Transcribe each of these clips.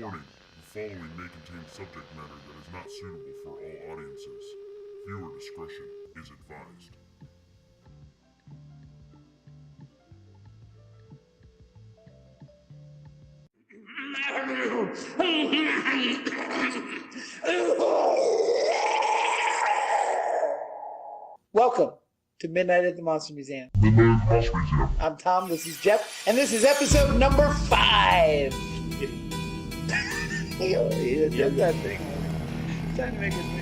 Warning, the following may contain subject matter that is not suitable for all audiences. Viewer discretion is advised. Welcome to Midnight at the Monster Museum. Midnight at the Monster Museum. I'm Tom, this is Jeff, and this is episode number 5. He did that thing. He's trying to make it thing.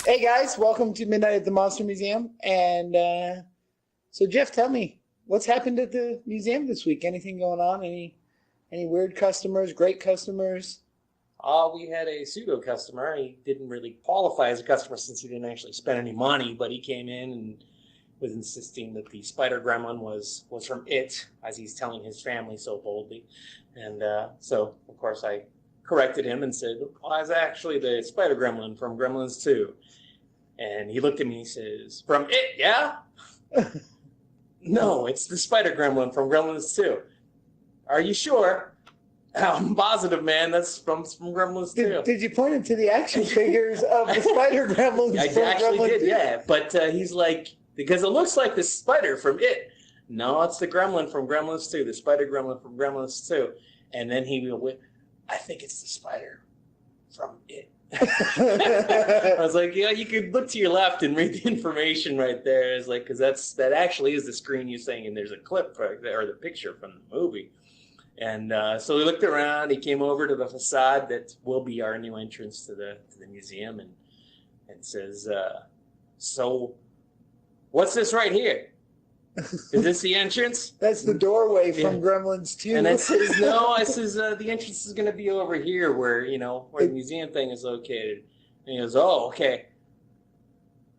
Hey guys, welcome to Midnight at the Monster Museum. And so Jeff, tell me, what's happened at the museum this week? Anything going on? Any weird customers, great customers? We had a pseudo customer. He didn't really qualify as a customer since he didn't actually spend any money, but he came in and was insisting that the spider gremlin was from It, as he's telling his family so boldly. And so, of course, I corrected him and said, well, it's actually the spider gremlin from Gremlins 2. And he looked at me and says, from It, yeah? No, it's the spider gremlin from Gremlins 2. Are you sure? I'm positive, man. That's from Gremlins 2. Did you point him to the action figures of the spider gremlins? I actually did, yeah. But he's like, because it looks like the spider from It. No, it's the gremlin from Gremlins 2, the spider gremlin from Gremlins 2. And then he went, I think it's the spider from It. I was like, yeah, you could look to your left and read the information right there. It's like, because that actually is the screen you're saying, and there's a clip right there, or the picture from the movie. And so we looked around. He came over to the facade that will be our new entrance to the museum, and says, "So, what's this right here? Is this the entrance?" That's the doorway from Gremlins 2. And I says, no, I says, the entrance is going to be over here where, where the museum thing is located. And he goes, oh, okay.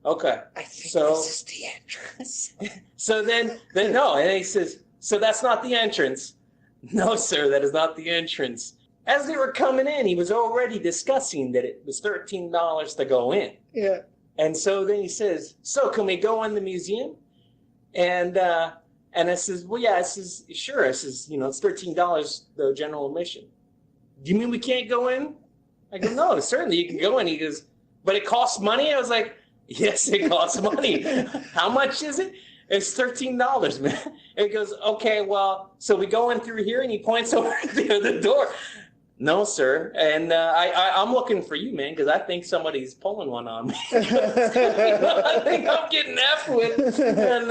Okay. I think so, this is the entrance. So then no. And he says, so that's not the entrance. No, sir, that is not the entrance. As they were coming in, he was already discussing that it was $13 to go in. Yeah. And so then he says, so can we go in the museum? And I says, well, yeah. I says, sure. I says, it's $13, the general admission. Do you mean we can't go in? I go, no, certainly you can go in. He goes, but it costs money? I was like, yes, it costs money. How much is it? It's $13, man. And he goes, okay, well, so we go in through here, and he points over to the other door. No, sir. And I'm looking for you, man, because I think somebody's pulling one on me. I think I'm getting F with. And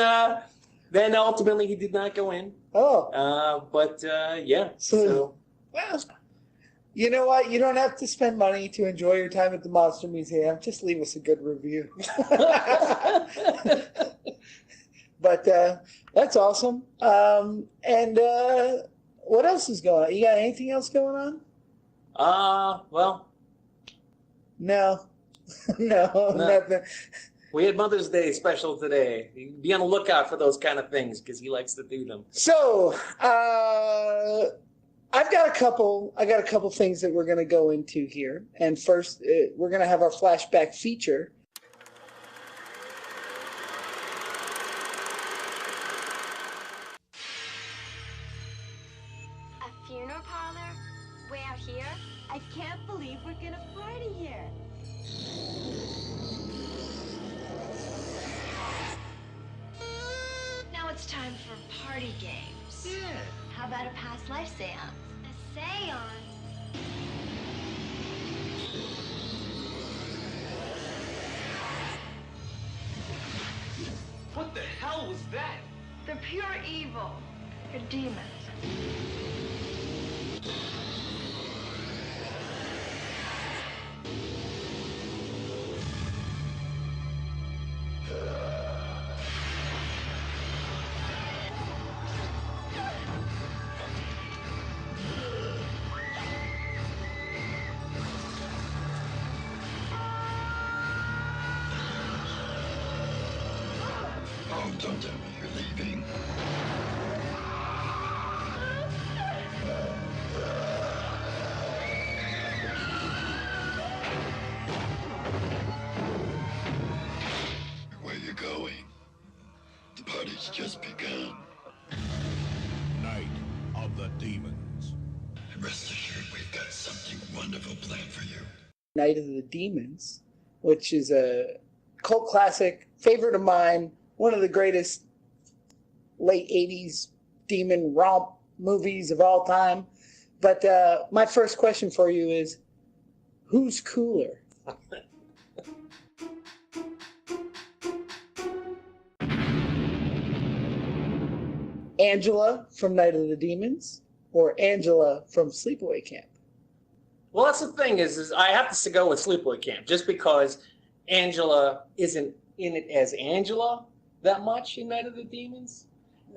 then ultimately he did not go in. Oh. But yeah. So. Well, you know what? You don't have to spend money to enjoy your time at the Monster Museum. Just leave us a good review. But that's awesome. And what else is going on? You got anything else going on? Well. No, nothing. We had Mother's Day special today. Be on the lookout for those kind of things because he likes to do them. So, I got a couple things that we're going to go into here. And first, we're going to have our flashback feature. A funeral parlor? Way out here? I can't believe we're gonna party here. Now it's time for party games. Yeah. How about a past life seance? A seance? What the hell was that? They're pure evil. They're demons. Don't tell me you're leaving. Where you going? The party's just begun. Night of the Demons. Rest assured, we've got something wonderful planned for you. Night of the Demons, which is a cult classic, favorite of mine, one of the greatest late 80s demon romp movies of all time. But my first question for you is, who's cooler? Angela from Night of the Demons or Angela from Sleepaway Camp? Well, that's the thing is I have to go with Sleepaway Camp just because Angela isn't in it as Angela that much in Night of the Demons,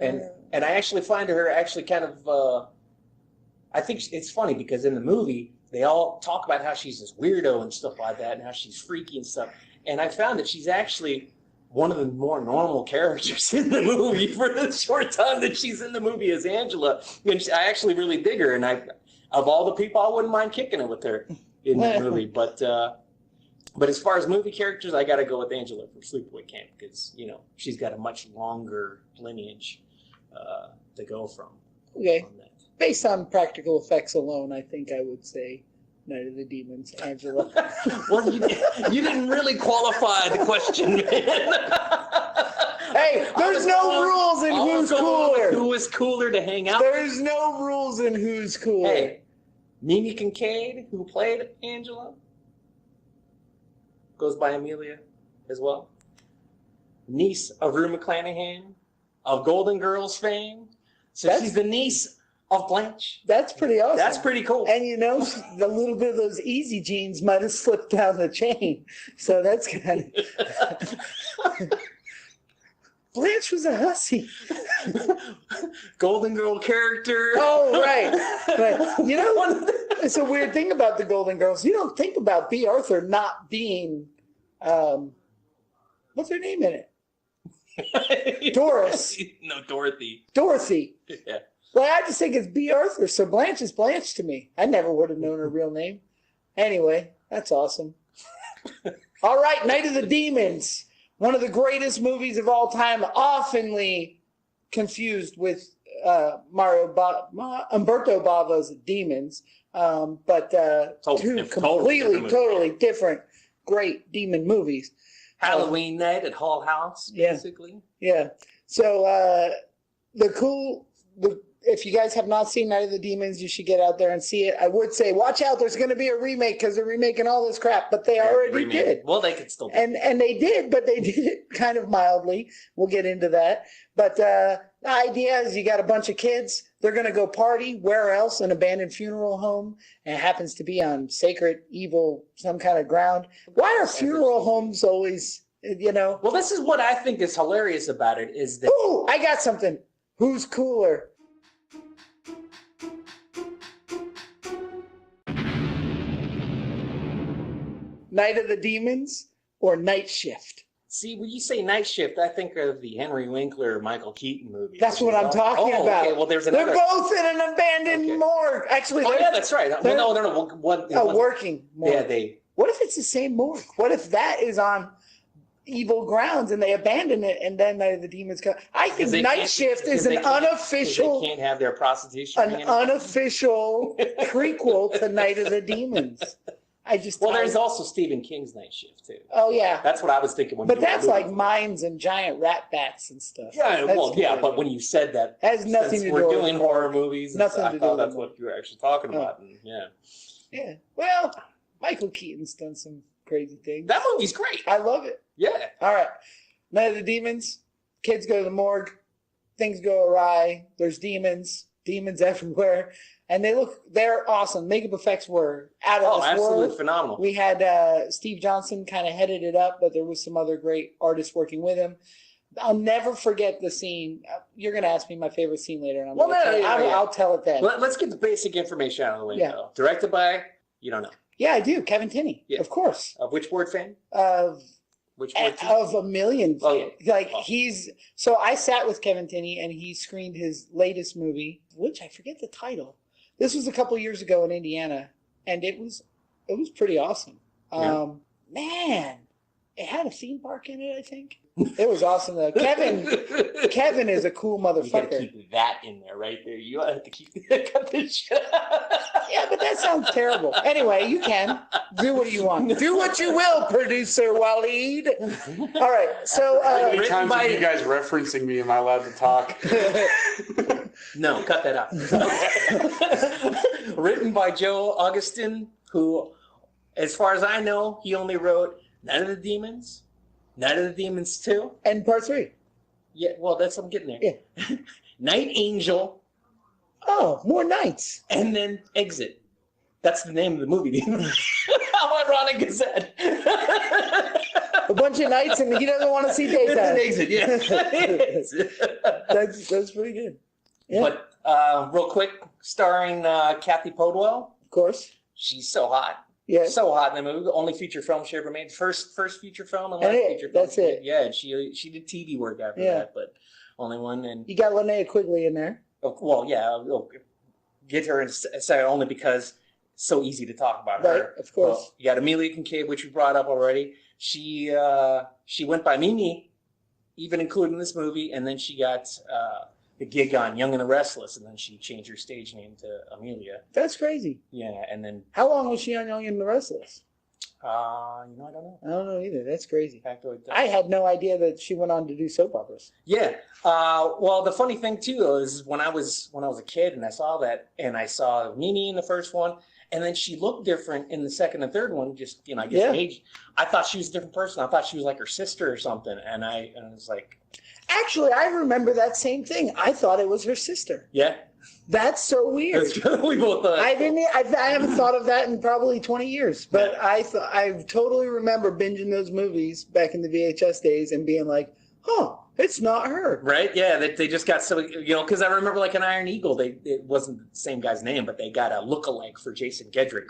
and I actually find her actually kind of. I think it's funny because in the movie they all talk about how she's this weirdo and stuff like that, and how she's freaky and stuff. And I found that she's actually one of the more normal characters in the movie for the short time that she's in the movie as Angela. And I actually really dig her, and of all the people, I wouldn't mind kicking it with her in that movie. But as far as movie characters, I got to go with Angela from Sleepaway Camp because, you know, she's got a much longer lineage to go from. Okay. On that. Based on practical effects alone, I think I would say Night of the Demons, Angela. Well, you didn't really qualify the question, man. Hey, there's no rules in who's cooler. Who is cooler to hang out There's no rules in who's cooler. Hey, Mimi Kincaid, who played Angela, goes by Amelia as well. Niece of Rue McClanahan of Golden Girls fame. So she's the niece of Blanche. That's pretty awesome. That's pretty cool. And you know, a little bit of those easy jeans might have slipped down the chain. So that's kind of... Blanche was a hussy. Golden Girl character. Oh, right. Right. You know, it's a weird thing about the Golden Girls. You don't think about B. Arthur not being... what's her name in it? Doris. No, Dorothy. Dorothy. Yeah. Well, I just think it's B. Arthur, so Blanche is Blanche to me. I never would have known her real name. Anyway, that's awesome. All right, Night of the Demons. One of the greatest movies of all time, oftenly confused with Umberto Bava's Demons, but two totally different, great demon movies. Halloween night at Hull House, basically. Yeah. So if you guys have not seen Night of the Demons, you should get out there and see it. I would say, watch out, there's going to be a remake because they're remaking all this crap, but they already did. Well, they could still do it. And they did, but they did it kind of mildly. We'll get into that. But the idea is you got a bunch of kids. They're going to go party. Where else? An abandoned funeral home. And it happens to be on sacred, evil, some kind of ground. Why are funeral homes always, you know? Well, this is what I think is hilarious about it is that... Ooh, I got something. Who's cooler? Night of the Demons or Night Shift? See, when you say Night Shift, I think of the Henry Winkler, Michael Keaton movie. That's what I'm talking about. Okay. Well, there's another... They're both in an abandoned morgue. Actually, yeah, that's right. Well, no. Working morgue. Yeah, they... What if it's the same morgue? What if that is on evil grounds and they abandon it and then the demons come? I think Night Shift is an unofficial... They can't have their prostitution. An unofficial prequel to Night of the Demons. There's also Stephen King's Night Shift too. Oh yeah, that's what I was thinking. But that's like mines and giant rat bats and stuff. Yeah, but when you said that, it has nothing to do with we're doing horror movies. Nothing to do with I thought that's what you were actually talking about. And, yeah. Well, Michael Keaton's done some crazy things. That movie's great. I love it. Yeah. All right, Night of the Demons. Kids go to the morgue. Things go awry. There's demons everywhere. And they're awesome. Makeup effects were out of this absolutely world. Phenomenal. We had Steve Johnson kind of headed it up, but there was some other great artists working with him. I'll never forget the scene. You're going to ask me my favorite scene later, and I'll tell it then. Let's get the basic information out of the way, though. Directed by, you don't know. Yeah, I do. Kevin Tinney, of course. Of which word fan? Of Which of a million. Oh, yeah. Like so I sat with Kevin Tinney and he screened his latest movie, which I forget the title. This was a couple years ago in Indiana, and it was pretty awesome. Yeah. Man, it had a theme park in it, I think. It was awesome though. Kevin is a cool You gotta motherfucker. keep that in there right there. You have to keep cut this shit. Yeah, but that sounds terrible. Anyway, you can do what you want. Do what you will, producer Waleed. All right, so How many written times by- are you guys referencing me? Am I allowed to talk? No, cut that out. Written by Joe Augustin, who, as far as I know, he only wrote Night of the Demons, Night of the Demons 2. and part 3. Yeah, well, that's I'm getting there. Yeah. Night Angel, Oh, more nights. and then Exit. That's the name of the movie. How ironic is that? A bunch of nights, and he doesn't want to see daytime. Exit, yeah. That's pretty good. Yeah, But real quick, starring Kathy Podwell. of course. She's so hot. Yeah. So hot in the movie. The only feature film she ever made. First feature film and And last it- feature film. that's she it. did. Yeah, and she did TV work after Yeah. that, but only one. And You got Linnea Quigley in there. well, yeah, I'll get her in a second only because it's so easy to talk about Right, her. of course. Well, you got Amelia Kincaid, which we brought up already. She went by Mimi, even including this movie, and then she got the gig on Young and the Restless, and then she changed her stage name to Amelia. That's crazy. Yeah, and then How long was she on Young and the Restless? I don't know. I don't know either. That's crazy. Factoid. I had no idea that she went on to do soap operas. Yeah. Well, the funny thing too is when I was a kid and I saw that, and I saw Mimi in the first one, and then she looked different in the second and third one. Just I guess Yeah. age. I thought she was a different person. I thought she was like her sister or something, and I was like, Actually, I remember that same thing. I thought it was her sister. yeah. That's so weird. That's we both thought. I haven't thought of that in probably 20 years. But I totally remember binging those movies back in the VHS days and being like, "Huh, it's not her." Right? Yeah, they just got so because I remember like an Iron Eagle, it wasn't the same guy's name, but they got a lookalike for Jason Gedrick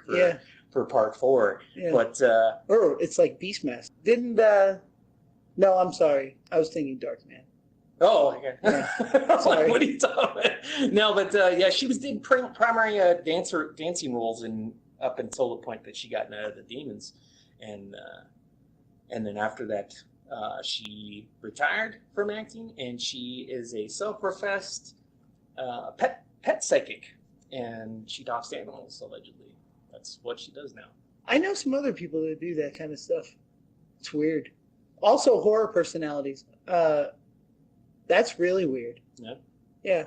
for part 4. Yeah. But Or it's like Beastmaster. Didn't no, I'm sorry. I was thinking Darkman. oh, okay. Yeah. Sorry. What are you talking about? No, but yeah, she was did primary dancing roles up until the point that she got Night of the Demons, and then after that, she retired from acting, and she is a self-professed pet psychic, and she talks to animals allegedly. That's what she does now. I know some other people that do that kind of stuff. It's weird. Also, horror personalities. That's really weird. Yeah. Yeah.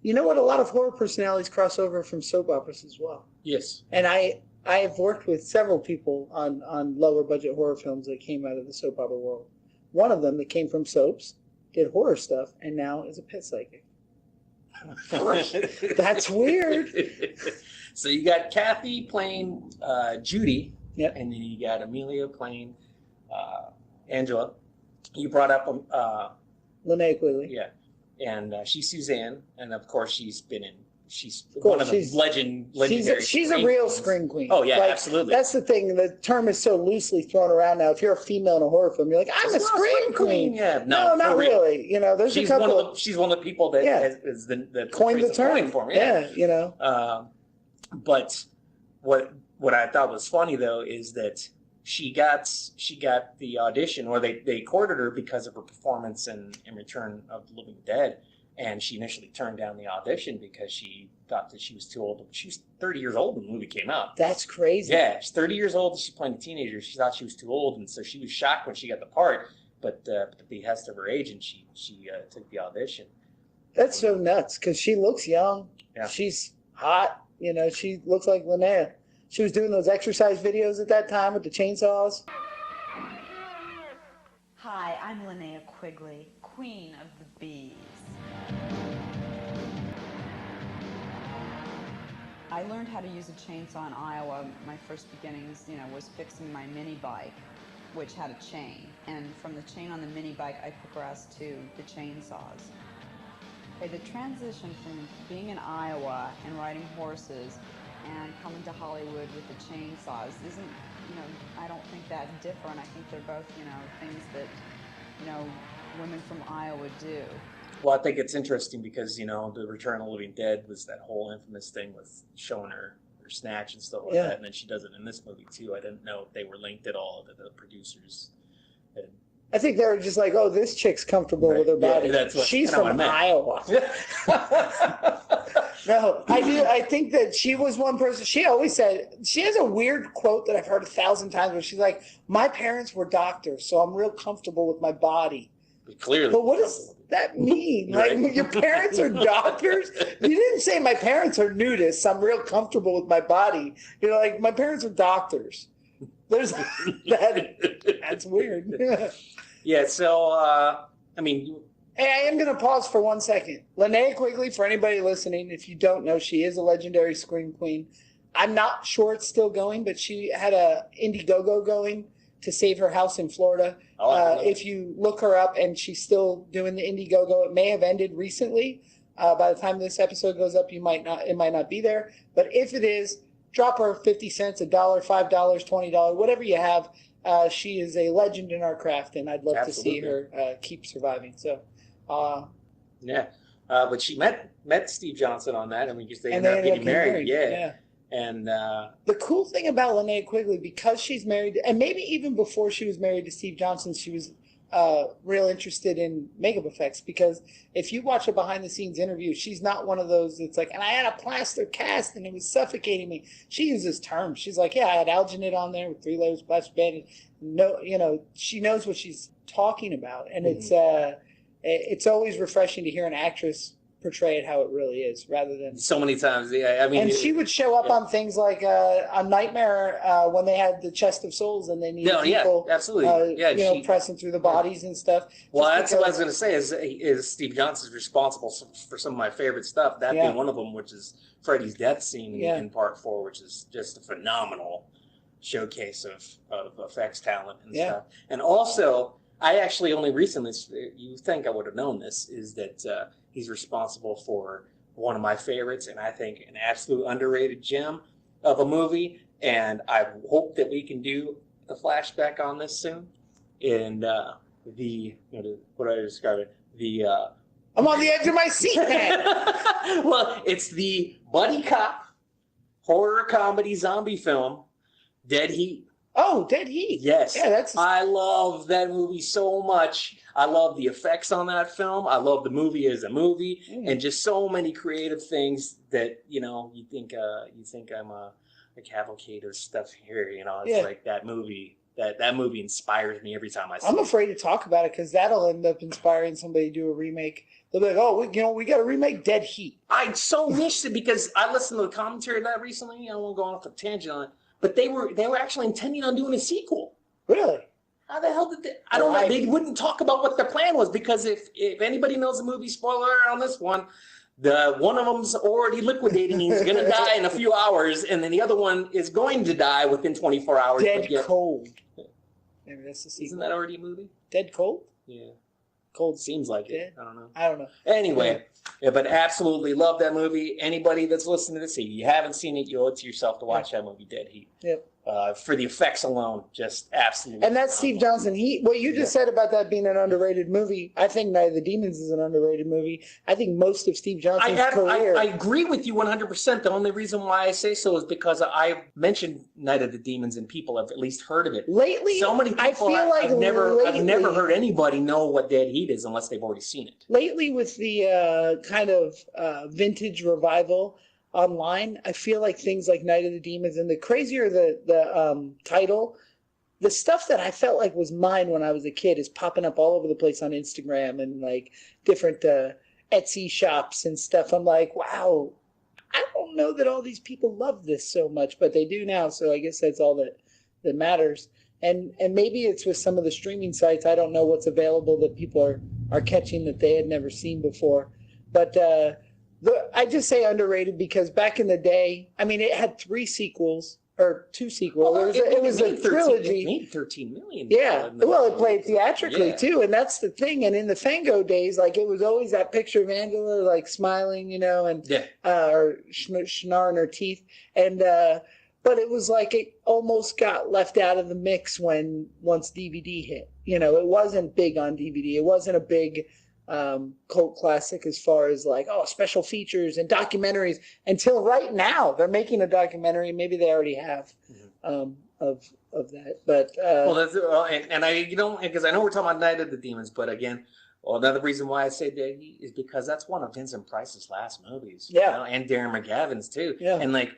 You know what? A lot of horror personalities cross over from soap operas as well. Yes. And I've worked with several people on lower budget horror films that came out of the soap opera world. One of them that came from soaps, did horror stuff, and now is a pet psychic. That's weird. So you got Kathy playing Judy, Yep. and then you got Amelia playing Angela. You brought up Linnea Quigley. yeah, and she's Suzanne, and of course she's course, one of the legendary. She's a scream real queens. scream queen. Oh yeah, Like, absolutely. That's the thing. The term is so loosely thrown around now. If you're a female in a horror film, you're like, I'm a scream queen. Yeah, No, no, not for real. really. You know, there's She's a couple. she's one of the people that Yeah. is the Coined the term. for me. Yeah, you know. But what I thought was funny though is that she got the audition, or they courted her because of her performance in Return of the Living Dead, and she initially turned down the audition because she thought that she was too old. She was 30 years old when the movie came out. That's crazy. Yeah, she's 30 years old. She's playing a teenager. She thought she was too old, and so she was shocked when she got the part. But at the behest of her agent, she took the audition. That's so nuts because she looks young. Yeah. She's hot. You know, she looks like Linnea. She was doing those exercise videos at that time with the chainsaws. Hi, I'm Linnea Quigley, Queen of the Bees. I learned how to use a chainsaw in Iowa. My first beginnings, was fixing my mini bike, which had a chain. And from the chain on the mini bike, I progressed to the chainsaws. Okay, the transition from being in Iowa and riding horses and coming to Hollywood with the chainsaws isn't, I don't think that's different. I think they're both, things that, women from Iowa do. Well, I think it's interesting because, the Return of the Living Dead was that whole infamous thing with showing her snatch and stuff like that, and then she does it in this movie too. I didn't know if they were linked at all to the producers. And I think they were just like, oh, this chick's comfortable with her body. She's from Iowa. No, I think that she was one person. She always said, she has a weird quote that I've heard 1,000 times where she's like, my parents were doctors, so I'm real comfortable with my body. Clearly. But what does that mean? Right? Like, your parents are doctors? You didn't say my parents are nudists. I'm real comfortable with my body. Like, my parents are doctors. There's that's weird. Yeah, so, Hey, I am going to pause for 1 second. LINNEA QUIGLEY, for anybody listening, if you don't know, she is a legendary scream queen. I'm not sure it's still going, but she had a Indiegogo going to save her house in Florida. If you look her up, and she's still doing the Indiegogo, it may have ended recently. By the time this episode goes up, it might not be there. But if it is, drop her 50 cents, $1, $5, $20, whatever you have. She is a legend in our craft, and I'd love to see her keep surviving. So, but she met Steve Johnson on that, and they ended up getting married. Yeah. And the cool thing about LINNEA QUIGLEY, because she's married, and maybe even before she was married to Steve Johnson, she was real interested in makeup effects. Because if you watch a behind-the-scenes interview, she's not one of those that's like, and I had a plaster cast and it was suffocating me. She uses terms. She's like, yeah, I had arachnid on there with 3 layers of plastic band. No, she knows what she's talking about, and it's always refreshing to hear an actress portray it how it really is, rather than so many times. Yeah, and she would show up on things like a Nightmare when they had the Chest of Souls and they needed people, absolutely, pressing through the bodies and stuff. Well, that's what I was going to say. Is Steve Johnson's responsible for some of my favorite stuff? That being one of them, which is Freddy's death scene in Part 4, which is just a phenomenal showcase of effects talent and stuff. And also, I actually only recently, you think I would have known this, is that he's responsible for one of my favorites, and I think an absolute underrated gem of a movie. And I hope that we can do the flashback on this soon. And what do I describe it? I'm on the edge of my seat, man. Well, it's the buddy cop horror comedy zombie film, Dead Heat. Oh, Dead Heat. Yes. Yeah, I love that movie so much. I love the effects on that film. I love the movie as a movie, and just so many creative things that you think I'm a cavalcade of stuff here. It's like that movie. That movie inspires me every time I see it. I'm afraid to talk about it because that'll end up inspiring somebody to do a remake. They'll be like, oh, we got to remake Dead Heat. I so wish it, because I listened to the commentary of that recently. I won't go off a tangent on it. But they were actually intending on doing a sequel. Really? How the hell did they? I don't know. They wouldn't talk about what their plan was, because if anybody knows the movie, spoiler alert on this one, one of them's already liquidating. He's going to die in a few hours, and then the other one is going to die within 24 hours. Dead Cold. Maybe that's the sequel. Isn't that already a movie? Dead Cold? Yeah. Cold seems like Dead? it. I don't know. Anyway, but absolutely love that movie. Anybody that's listening to this, if you haven't seen it, you owe it to yourself to watch that movie, Dead Heat. Yep. For the effects alone, just absolutely. And that's Steve Johnson. What you just said about that being an underrated movie, I think Night of the Demons is an underrated movie. I think most of Steve Johnson's career. I agree with you 100%. The only reason why I say so is because I mentioned Night of the Demons and people have at least heard of it. Lately, so many people, I feel like I've never heard anybody know what Dead Heat is unless they've already seen it. Lately, with the kind of vintage revival online, I feel like things like Night of the Demons, and the crazier the title, the stuff that I felt like was mine when I was a kid is popping up all over the place on Instagram and like different Etsy shops and stuff. I'm like, wow, I don't know that all these people love this so much, but they do now. So I guess that's all that matters. And maybe it's with some of the streaming sites. I don't know what's available that people are catching that they had never seen before. But I just say underrated because back in the day, I mean, it had 3 sequels. or 2 sequels. It was a trilogy. It made 13 million. Yeah, well, it played theatrically too, and that's the thing. And in the Fango days, like it was always that picture of Angela like smiling, you know, and or snarling her teeth, and but it was like it almost got left out of the mix once DVD hit. You know, it wasn't big on DVD. It wasn't a big cult classic as far as like special features and documentaries until right now. They're making a documentary. Maybe they already have of that, but well, that's and I because I know we're talking about Night of the Demons, but again, another reason why I say that is because that's one of Vincent Price's last movies. Yeah, you know, and Darren McGavin's too. Yeah, and like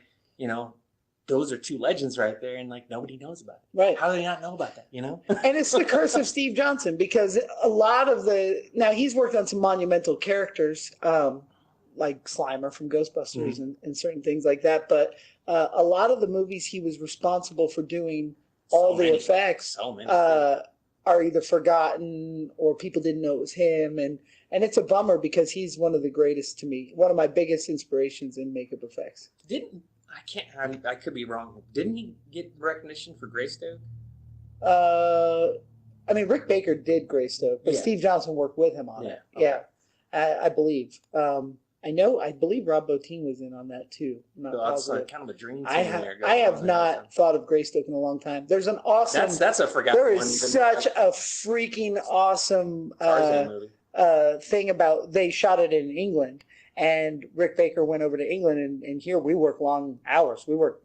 those are 2 legends right there, and like nobody knows about it. Right? How do they not know about that? You know? And it's the curse of Steve Johnson, because a lot of now he's worked on some monumental characters, like Slimer from Ghostbusters and certain things like that. But a lot of the movies he was responsible for doing all the effects are either forgotten or people didn't know it was him, and it's a bummer because he's one of the greatest to me, one of my biggest inspirations in makeup effects. I could be wrong. Didn't he get recognition for Greystoke? I mean, Rick Baker did Greystoke, but Steve Johnson worked with him on it. Okay. Yeah, I believe. I believe Rob Bottin was in on that too. That's like kind of a dream. I have not thought of Greystoke in a long time. There's an awesome. That's a forgotten one. There is such a freaking awesome thing about. They shot it in England. And Rick Baker went over to England, and here we work long hours. We work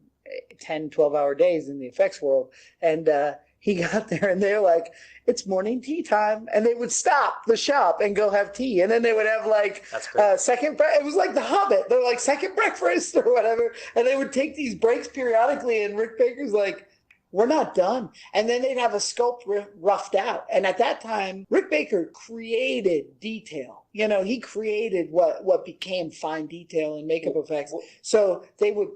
10, 12-hour days in the effects world. And he got there, and they're like, it's morning tea time. And they would stop the shop and go have tea. And then they would have like second breakfast. It was like The Hobbit. They're like second breakfast or whatever. And they would take these breaks periodically, and Rick Baker's like, we're not done. And then they'd have a sculpt roughed out. And at that time, Rick Baker created detail. You know, he created what became fine detail in makeup effects. So they would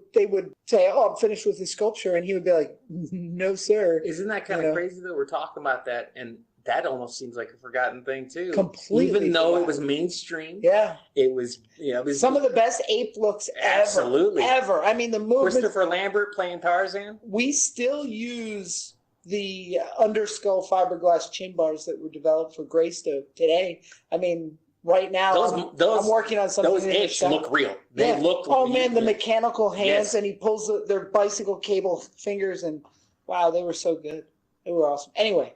say, I'm finished with the sculpture. And he would be like, no, sir. Isn't that kind of crazy that we're talking about that? And that almost seems like a forgotten thing too. Completely. Even though it was mainstream. Yeah. It was, it was some of the best ape looks ever. I mean, the movement. Christopher Lambert playing Tarzan. We still use the underskull fiberglass chin bars that were developed for Greystoke today. I mean, right now I'm working on something. Those apes look real. They look. Oh man, the mechanical hands, and he pulls their bicycle cable fingers, and wow, they were so good. They were awesome. Anyway.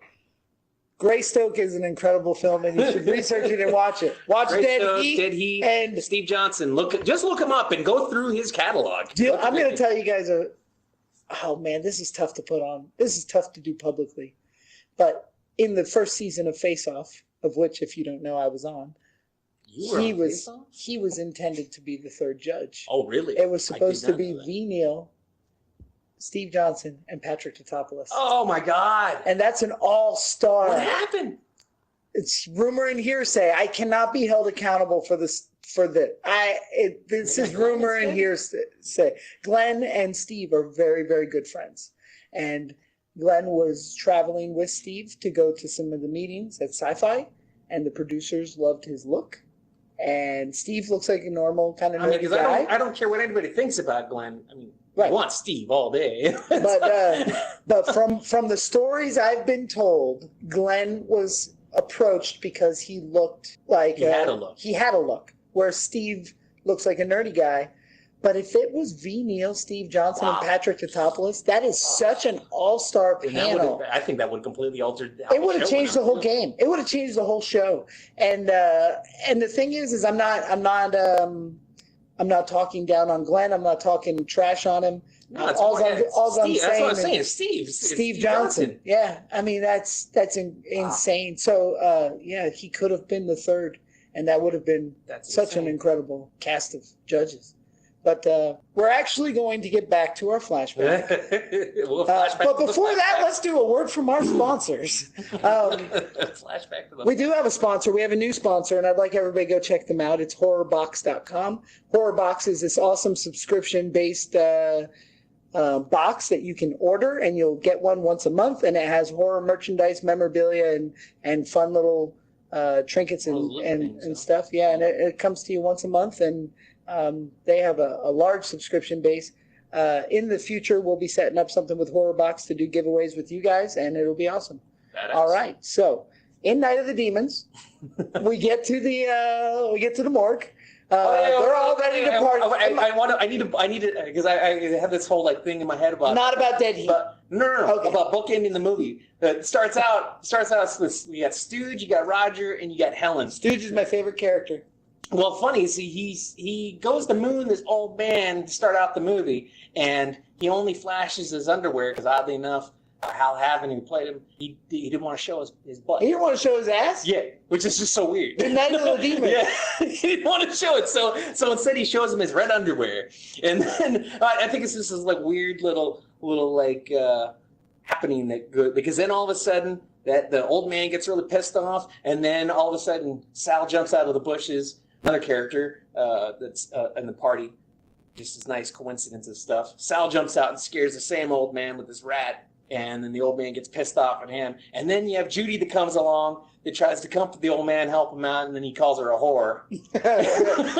Greystoke is an incredible film, and you should research it and watch it. Watch Dead Heat, and Steve Johnson. Just look him up and go through his catalog. I'm going to tell you guys oh man, this is tough to put on. This is tough to do publicly. But in the first season of Face Off, of which, if you don't know, I was on, he was intended to be the third judge. Oh, really? It was supposed to be V. Neal, Steve Johnson, and Patrick Tatopoulos. Oh my God! And that's an all-star. What happened? It's rumor and hearsay. I cannot be held accountable for this. This is rumor and hearsay. Glenn and Steve are very, very good friends, and Glenn was traveling with Steve to go to some of the meetings at Sci-Fi, and the producers loved his look. And Steve looks like a normal kind of nerdy guy. I don't care what anybody thinks about Glenn. I mean. Right. I want Steve all day. but from the stories I've been told, Glenn was approached because he looked like he had a look. He had a look, where Steve looks like a nerdy guy. But if it was V. Neal, Steve Johnson, and Patrick Tatopoulos, that is such an all-star panel. I think that would have completely altered. It would have changed the whole game. It would have changed the whole show. And the thing is I'm not talking down on Glenn. I'm not talking trash on him. No, that's what I'm saying. Steve Johnson. Yeah, I mean that's insane. So he could have been the third, and that would have been such an incredible cast of judges. But we're actually going to get back to our flashback. But before that, let's do a word from our sponsors. Flashback to we do have a sponsor. We have a new sponsor, and I'd like everybody to go check them out. It's horrorbox.com. Horrorbox is this awesome subscription-based box that you can order, and you'll get one once a month, and it has horror merchandise, memorabilia, and fun little trinkets and stuff. Yeah, and it comes to you once a month, and they have a large subscription base. in the future, we'll be setting up something with Horror Box to do giveaways with you guys, and it'll be awesome. All right, so in Night of the Demons, we get to the morgue. They're all ready to party. I need to, because I have this whole like thing in my head about not about dead heat. No, Okay. about bookending the movie. It starts out. You got Stooge, you got Roger, and you got Helen. Stooge is my favorite character. Well, funny, see, he goes to moon this old man to start out the movie, and he only flashes his underwear because oddly enough, Hal Haven, who played him, he didn't want to show his butt. He didn't want to show his ass? Yeah, which is just so weird. The Night of the Demons. Yeah, he didn't want to show it, so instead he shows him his red underwear, and then I think it's just this like weird little like happening that good, because then all of a sudden that the old man gets really pissed off, and then all of a sudden Sal jumps out of the bushes, another character that's in the party, just this nice coincidence of stuff. Sal jumps out and scares the same old man with this rat. And then the old man gets pissed off at him. And then you have Judy that comes along that tries to comfort the old man, help him out, and then he calls her a whore.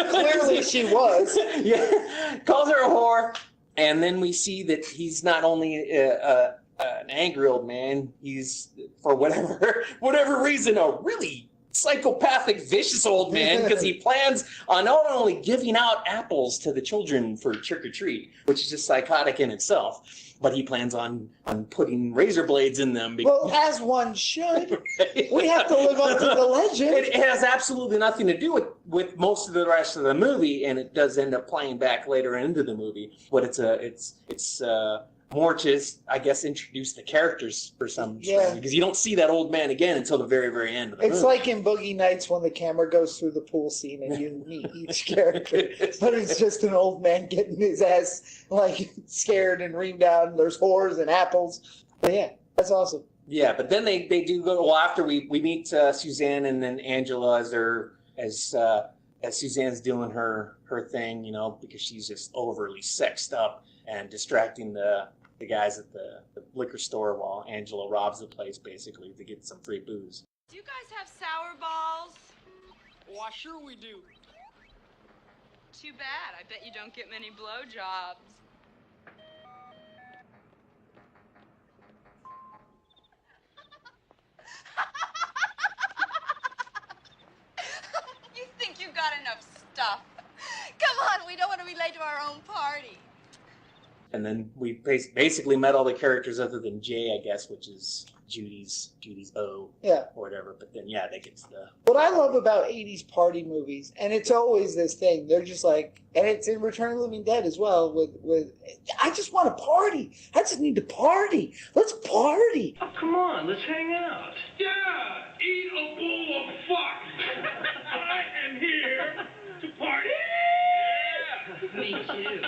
Clearly she was. Yeah, calls her a whore. And then we see that he's not only an angry old man, he's, for whatever reason, a really psychopathic, vicious old man, because he plans on not only giving out apples to the children for trick-or-treat, which is just psychotic in itself, but he plans on putting razor blades in them. Well, as one should. We have to live up to the legend. It has absolutely nothing to do with most of the rest of the movie, and it does end up playing back later into the movie. But it's more to, I guess, introduce the characters for some reason, because you don't see that old man again until the very, very end of the movie. It's like in Boogie Nights when the camera goes through the pool scene and you meet each character. But it's just an old man getting his ass like scared and reamed out, and there's whores and apples. But yeah, that's awesome. Yeah, but then they do go, well, after we meet Suzanne and then Angela as Suzanne's doing her thing, you know, because she's just overly sexed up and distracting the guys at the liquor store while Angela robs the place, basically, to get some free booze. Do you guys have sour balls? Why, sure we do. Too bad. I bet you don't get many blowjobs. You think you got enough stuff? Come on, we don't want to be late to our own party. And then we basically met all the characters other than Jay, I guess, which is Judy's O, or whatever. But then, yeah, they get to the... What I love about 80s party movies, and it's always this thing, they're just like, and it's in Return of the Living Dead as well, with I just want to party. I just need to party. Let's party. Oh, come on, let's hang out. Yeah, eat a bowl of fuck. I am here to party. Yeah. Me too.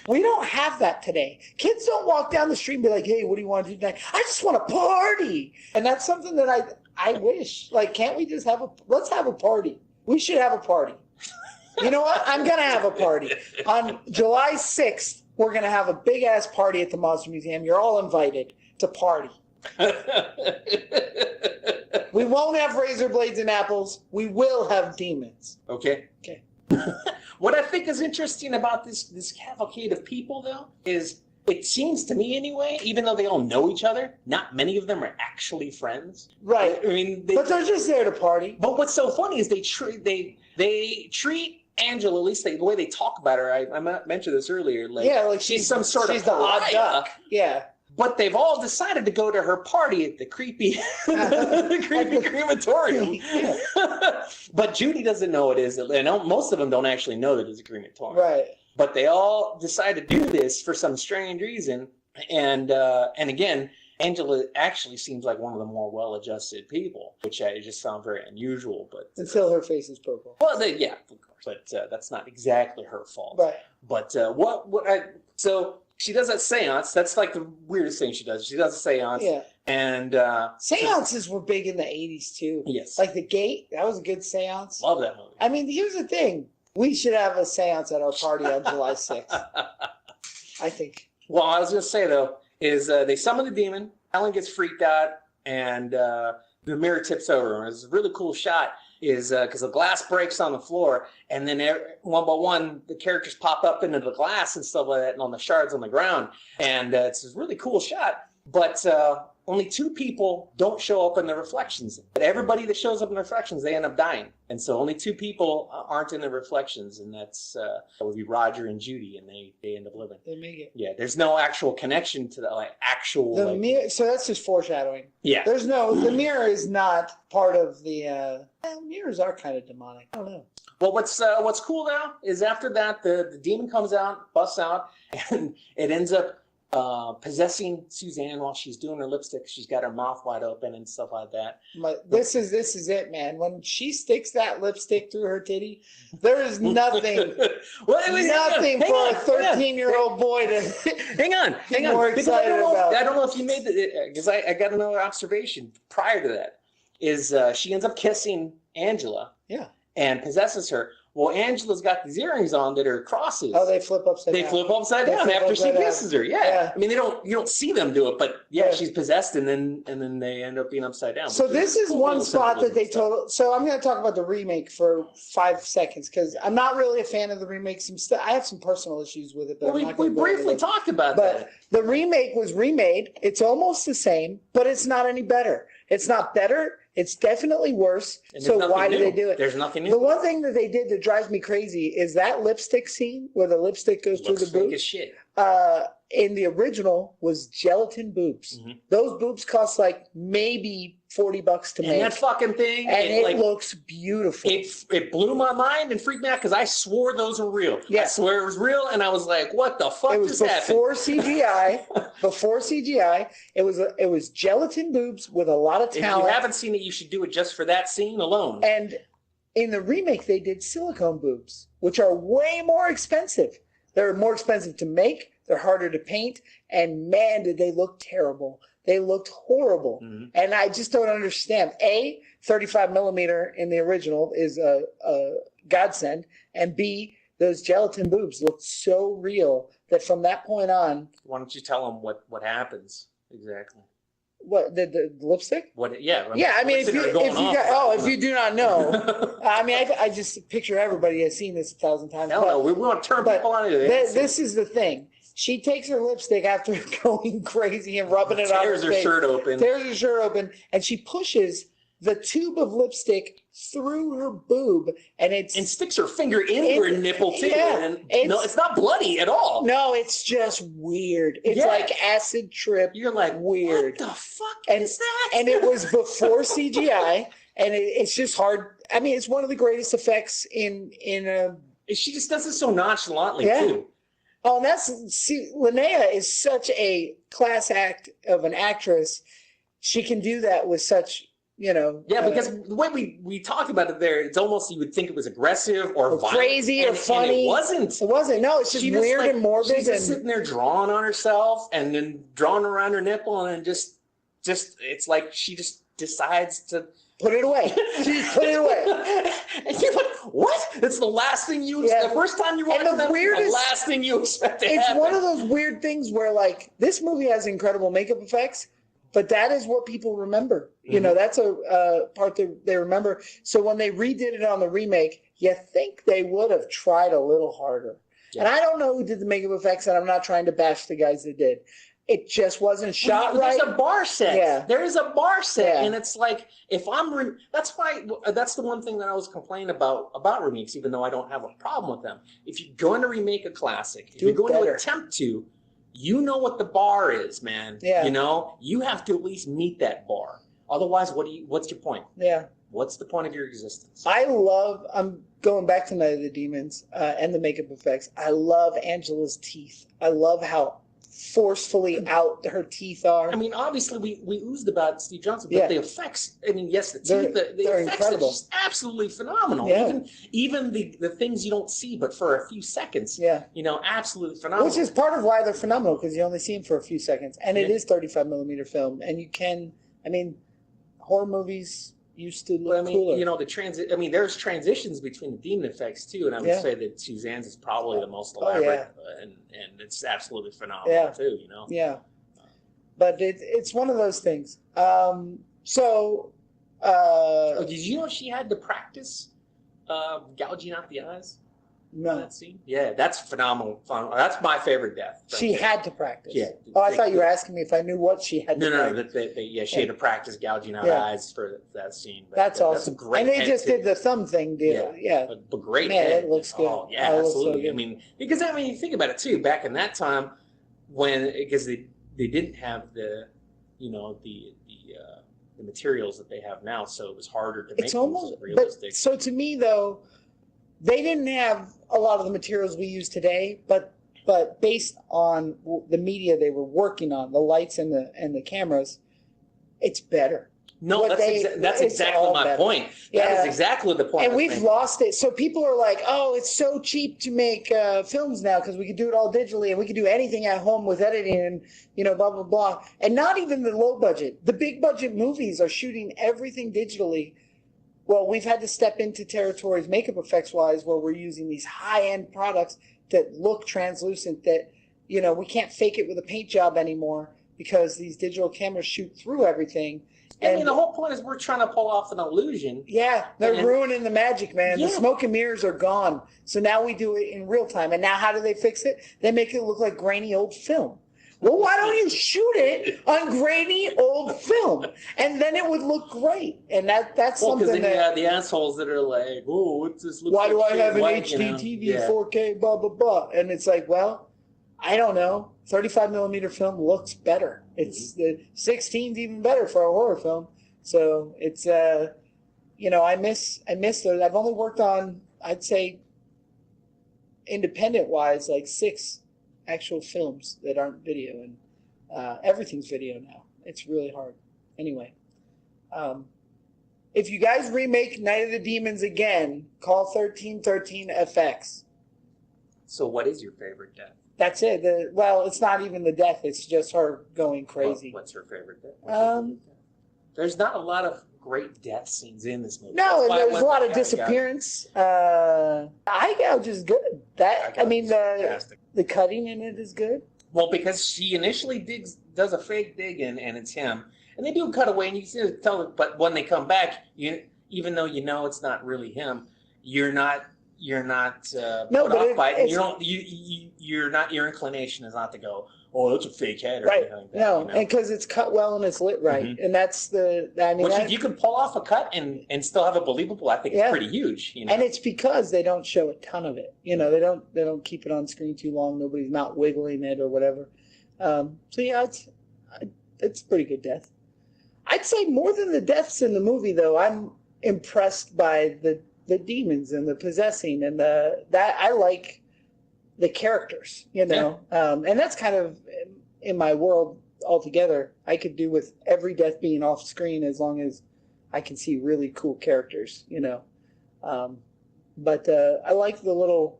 We don't have that today. Kids don't walk down the street and be like, hey, what do you want to do tonight? I just want to party. And that's something that I wish. Like, can't we just let's have a party. We should have a party. You know what? I'm going to have a party. On July 6th, we're going to have a big-ass party at the Monster Museum. You're all invited to party. We won't have razor blades and apples. We will have demons. Okay. Okay. What I think is interesting about this cavalcade of people, though, is it seems to me anyway, even though they all know each other, not many of them are actually friends. Right. I mean, but they're just there to party. But what's so funny is they treat Angela, at least the way they talk about her. I mentioned this earlier. Like she's some sort of the odd duck. Yeah. But they've all decided to go to her party at the creepy crematorium. But Judy doesn't know it is. And most of them don't actually know that it's a crematorium. Right. But they all decide to do this for some strange reason. And again, Angela actually seems like one of the more well-adjusted people, which I just found very unusual. But until her face is purple. Well, yeah, of course. But that's not exactly her fault. Right. But so she does that seance. That's like the weirdest thing she does. She does a seance. Yeah. And seances were big in the 80s too. Yes. Like The Gate, that was a good seance. Love that movie. I mean, here's the thing. We should have a seance at our party on July 6th. I think. Well, I was going to say, though, is they summon the demon. Helen gets freaked out, and the mirror tips over. It's a really cool shot. is because the glass breaks on the floor, and then one by one the characters pop up into the glass and stuff like that, and on the shards on the ground, and it's a really cool shot. But only 2 people don't show up in the reflections. But everybody that shows up in the reflections, they end up dying. And so only 2 people aren't in the reflections, and that would be Roger and Judy, and they end up living. They make it. Yeah, there's no actual connection to the actual. The mirror. So that's just foreshadowing. Yeah. There's no. The mirror is not part of the. Mirrors are kind of demonic. I don't know. Well, what's cool now is after that the demon comes out, busts out, and it ends up possessing Suzanne while she's doing her lipstick. She's got her mouth wide open and stuff like that. This is it, man. When she sticks that lipstick through her titty, there is nothing, nothing for a 13-year-old boy to hang on. More excited about. I don't know if you made the because I got another observation prior to that. Is she ends up kissing Angela? Yeah. And possesses her. Well, Angela's got these earrings on that are crosses. Oh, they flip upside down. They flip upside down after she kisses her. Yeah. I mean, you don't see them do it, but she's possessed, and then they end up being upside down. So this is one spot that they told. So I'm going to talk about the remake for 5 seconds because I'm not really a fan of the remake. I have some personal issues with it, but we briefly talked about that. But the remake was remade. It's almost the same, but it's not any better. It's not better. It's definitely worse. So why did they do it? There's nothing new. The one thing that they did that drives me crazy is that lipstick scene where the lipstick goes through the boob. As shit. In the original was gelatin boobs. Mm-hmm. Those boobs cost like maybe $40 to make. And that fucking thing. And it looks beautiful. It blew my mind and freaked me out because I swore those were real. Yeah. I swear it was real, and I was like, what the fuck just happened? Before CGI. Before CGI, it was gelatin boobs with a lot of talent. If you haven't seen it, you should do it just for that scene alone. And in the remake, they did silicone boobs, which are way more expensive. They're more expensive to make. They're harder to paint. And man, did they look terrible. They looked horrible. Mm-hmm. And I just don't understand. 35 millimeter in the original is a godsend. And B, those gelatin boobs looked so real that from that point on. Why don't you tell them what happens exactly? What the lipstick? What? Yeah. I mean, if you do not know, I mean, I just picture everybody has seen this 1,000 times. No, we want to turn people on to it. This is the thing. She takes her lipstick after going crazy and rubbing it on her face. Tears her shirt open, and she pushes the tube of lipstick through her boob, and sticks her finger in her nipple too. Yeah, and it's not bloody at all. No, it's just weird. It's like acid trip. You're like, weird. What the fuck is that? And it was before CGI, and it's just hard. I mean, it's one of the greatest effects in a. She just does it so nonchalantly too. Oh, and Linnea is such a class act of an actress. She can do that with such. Because the way we talked about it there, it's almost you would think it was aggressive or violent, crazy or funny. And it wasn't. It wasn't. No, it's just weird and morbid. She's just sitting there drawing on herself and then drawing around her nipple, and then just it's like she just decides to put it away. She just put it away. And you're like, what? It's the last thing you expect. The first time you watch it, the last thing you expect to happen. It's one of those weird things where, like, this movie has incredible makeup effects, but that is what people remember. Mm-hmm. That's a part that they remember. So when they redid it on the remake, you think they would have tried a little harder. Yeah. And I don't know who did the makeup effects, and I'm not trying to bash the guys that did. It just wasn't shot right. There's a bar set. Yeah. There is a bar set, and it's like if I'm. That's the one thing that I was complaining about remakes, even though I don't have a problem with them. If you're going to remake a classic, if you're going to attempt to, you know what the bar is, man. Yeah. You have to at least meet that bar. Otherwise, what's your point? Yeah. What's the point of your existence? I'm going back to Night of the Demons and the makeup effects. I love Angela's teeth. I love how forcefully out her teeth are. I mean, obviously we oozed about Steve Johnson, but the effects, I mean, yes, the teeth, the effects incredible. Are just absolutely phenomenal. Yeah. Even the things you don't see but for a few seconds. Yeah. Absolutely phenomenal. Which is part of why they're phenomenal, because you only see them for a few seconds. And it is 35 millimeter film, and you can, horror movies used to look cooler. there's transitions between the demon effects too, and I would say that Suzanne's is probably the most elaborate, and it's absolutely phenomenal too. Yeah, but it's one of those things. So Did you know she had to practice gouging out the eyes? No. That scene? Yeah, that's phenomenal. That's my favorite death. She had to practice. Yeah. Oh, I thought you were asking me if I knew what she had to practice. No. She had to practice gouging out eyes for that scene. But that's awesome. That's a great and they just did the thumb thing deal. Yeah. But great Man, head. it looks good. Oh, yeah, Oh, absolutely. So I mean, because you think about it too. Back in that time, because they didn't have the materials that they have now, so it was harder to make things realistic. So to me, though, they didn't have a lot of the materials we use today, but based on the media they were working on, the lights and the cameras, it's better. No, that's exactly my point. Yeah. That is exactly the point. And we've lost it. So people are like, oh, it's so cheap to make films now because we can do it all digitally and we can do anything at home with editing and, blah, blah, blah. And not even the low budget. The big budget movies are shooting everything digitally. Well, we've had to step into territories, makeup effects wise, where we're using these high-end products that look translucent that, we can't fake it with a paint job anymore because these digital cameras shoot through everything. And the whole point is we're trying to pull off an illusion. Yeah, they're ruining the magic, man. Yeah. The smoke and mirrors are gone. So now we do it in real time. And now how do they fix it? They make it look like grainy old film. Well, why don't you shoot it on grainy old film? And then it would look great. And that's something because then you have the assholes that are like, oh, what's this? Why do I have an HD TV, 4K, blah, blah, blah? And it's like, well, I don't know. 35 millimeter film looks better. It's the 16's even better for a horror film. So it's I miss those. I've only worked on, I'd say, independent wise, like 6 actual films that aren't video, and everything's video now. It's really hard. Anyway, if you guys remake Night of the Demons again, call 1313 FX. So what is your favorite death? That's it. It's not even the death. It's just her going crazy. What's her favorite death? There's not a lot of great death scenes in this movie. No, and there's a lot of disappearance. Eye gouge is good. The cutting in it is good. Well, because she initially does a fake dig in, and it's him. And they do a cutaway, and you can tell it. But when they come back, even though it's not really him, you're not put off by it. Your inclination is not to go, oh, that's a fake head or anything like that. No, and because it's cut well and it's lit right, and that's if you can pull off a cut and still have it believable, I think it's pretty huge. And it's because they don't show a ton of it. They don't keep it on screen too long. Nobody's not wiggling it or whatever. It's pretty good death. I'd say more than the deaths in the movie, though. I'm impressed by the demons and the possessing and that I like the characters, and that's kind of in my world altogether. I could do with every death being off screen as long as I can see really cool characters, but I like the little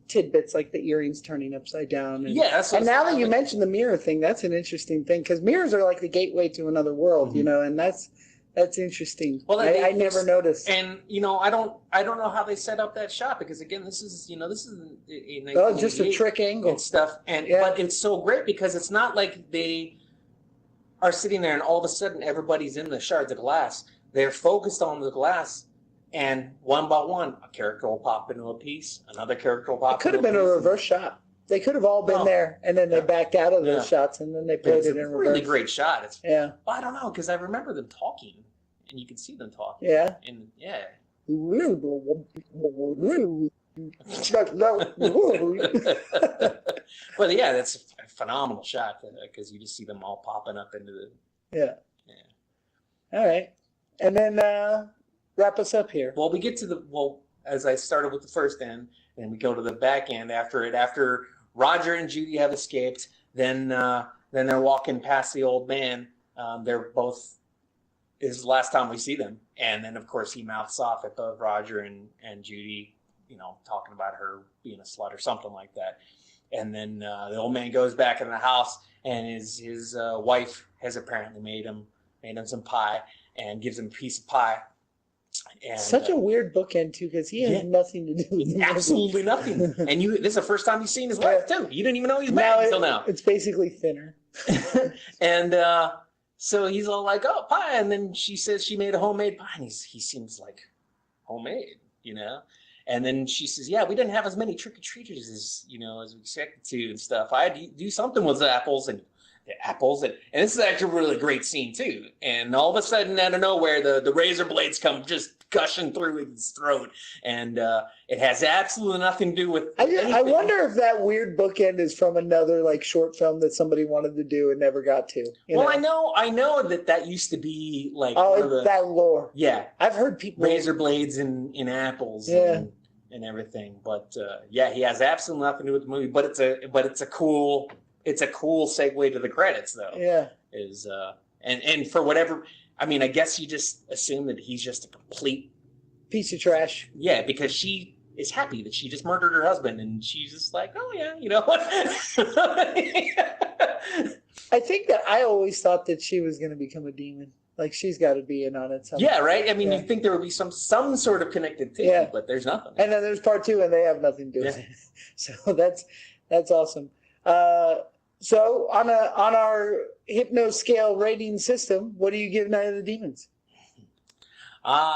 tidbits like the earrings turning upside down. And now that you mentioned the mirror thing, that's an interesting thing because mirrors are like the gateway to another world, and that's interesting. Well, I never noticed. And I don't know how they set up that shot because again, this is just a trick angle and stuff. But it's so great because it's not like they are sitting there and all of a sudden everybody's in the shards of glass. They're focused on the glass, and one by one, a character will pop into a piece, another character will pop. It could have been a reverse shot. They could have all been there, and then they backed out of those shots, and then they played it in reverse. Really great shot. Well, I don't know because I remember them talking, and you can see them talking. Yeah. And Well, yeah, that's a phenomenal shot because you just see them all popping up into the. Yeah. All right, and then wrap us up here. Well, we get to as I started with the first end, and we go to the back end after it. After Roger and Judy have escaped, then they're walking past the old man. They're both. This is the last time we see them, and then of course he mouths off at both Roger and Judy, talking about her being a slut or something like that. And then the old man goes back into the house, and his wife has apparently made him some pie and gives him a piece of pie. And, such a weird bookend too, because he has nothing to do with it. Absolutely nothing. And this is the first time you've seen his wife too. You didn't even know he's married until now. It's basically thinner. And So he's all like, "Oh, pie," and then she says she made a homemade pie, and he seems like homemade, you know. And then she says, "Yeah, we didn't have as many trick or treaters as as we expected to and stuff. I had to do something with the apples and this is actually a really great scene too. And all of a sudden, out of nowhere, the razor blades come just gushing through his throat, and it has absolutely nothing to do with anything. I wonder if that weird bookend is from another like short film that somebody wanted to do and never got to. I know that used to be like that lore. Yeah, I've heard people razor blades in apples. Yeah. And everything, but he has absolutely nothing to do with the movie. But it's a cool segue to the credits, though. Yeah, and for whatever, I mean, I guess you just assume that he's just a complete piece of trash. Yeah, because she is happy that she just murdered her husband, and she's just like, oh yeah, you know what? I think that I always thought that she was going to become a demon. Like she's got to be in on it somehow. Yeah, right. I mean, you think there would be some sort of connected thing, but there's nothing. And then there's part 2, and they have nothing to do with it. So that's awesome. So on our Hypno scale rating system, what do you give Night of the Demons? I'm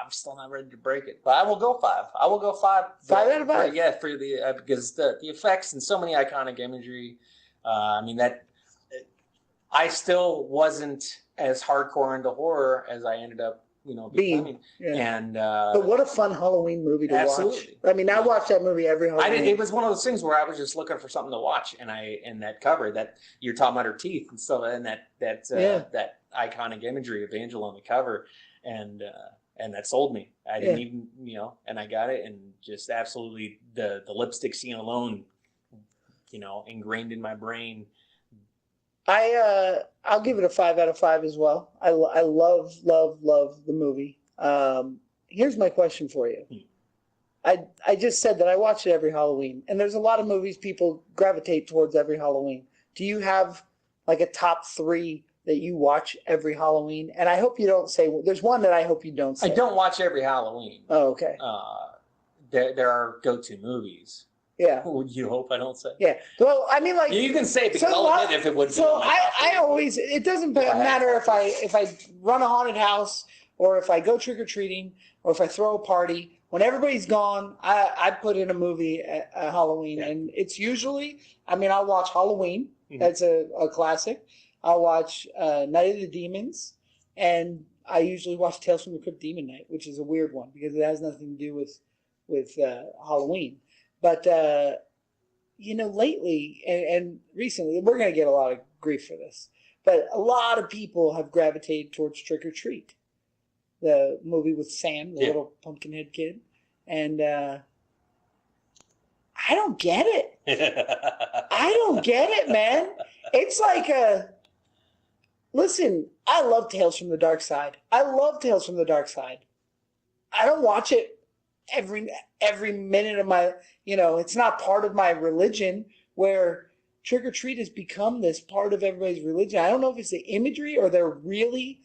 still not ready to break it, but I will go 5. I will go 5. 5 out of 5. For the because the effects and so many iconic imagery. I mean that. I still wasn't as hardcore into horror as I ended up, becoming. Yeah. And but what a fun Halloween movie to absolutely. watch! I mean, I watch that movie every Halloween. It was one of those things where I was just looking for something to watch, and that cover that you're talking about her teeth and stuff, and that iconic imagery of Angela on the cover, and that sold me. I didn't even and I got it, and just absolutely the lipstick scene alone, ingrained in my brain. I'll give it a 5 out of 5 as well. I love the movie. Here's my question for you. I just said that I watch it every Halloween, and there's a lot of movies people gravitate towards every Halloween. Do you have like a top 3 that you watch every Halloween? And I hope you don't say. There's one that I hope you don't say. I don't watch every Halloween. Oh, okay. There are go-to movies. Yeah. Would you hope I don't say? Yeah. Well, I mean, like you can say because I'll admit if it would. So I always it doesn't matter if I run a haunted house or if I go trick or treating or if I throw a party. When everybody's gone, I put in a movie at Halloween, and it's usually I'll watch Halloween. Mm-hmm. That's a classic. I'll watch Night of the Demons, and I usually watch Tales from the Crypt Demon Night, which is a weird one because it has nothing to do with Halloween. But, lately and recently, we're going to get a lot of grief for this, but a lot of people have gravitated towards Trick or Treat, the movie with Sam, the little pumpkinhead kid. And I don't get it. I don't get it, man. It's like listen, I love Tales from the Dark Side. I don't watch it every minute of my, it's not part of my religion, where Trick or Treat has become this part of everybody's religion. I don't know if it's the imagery or they're really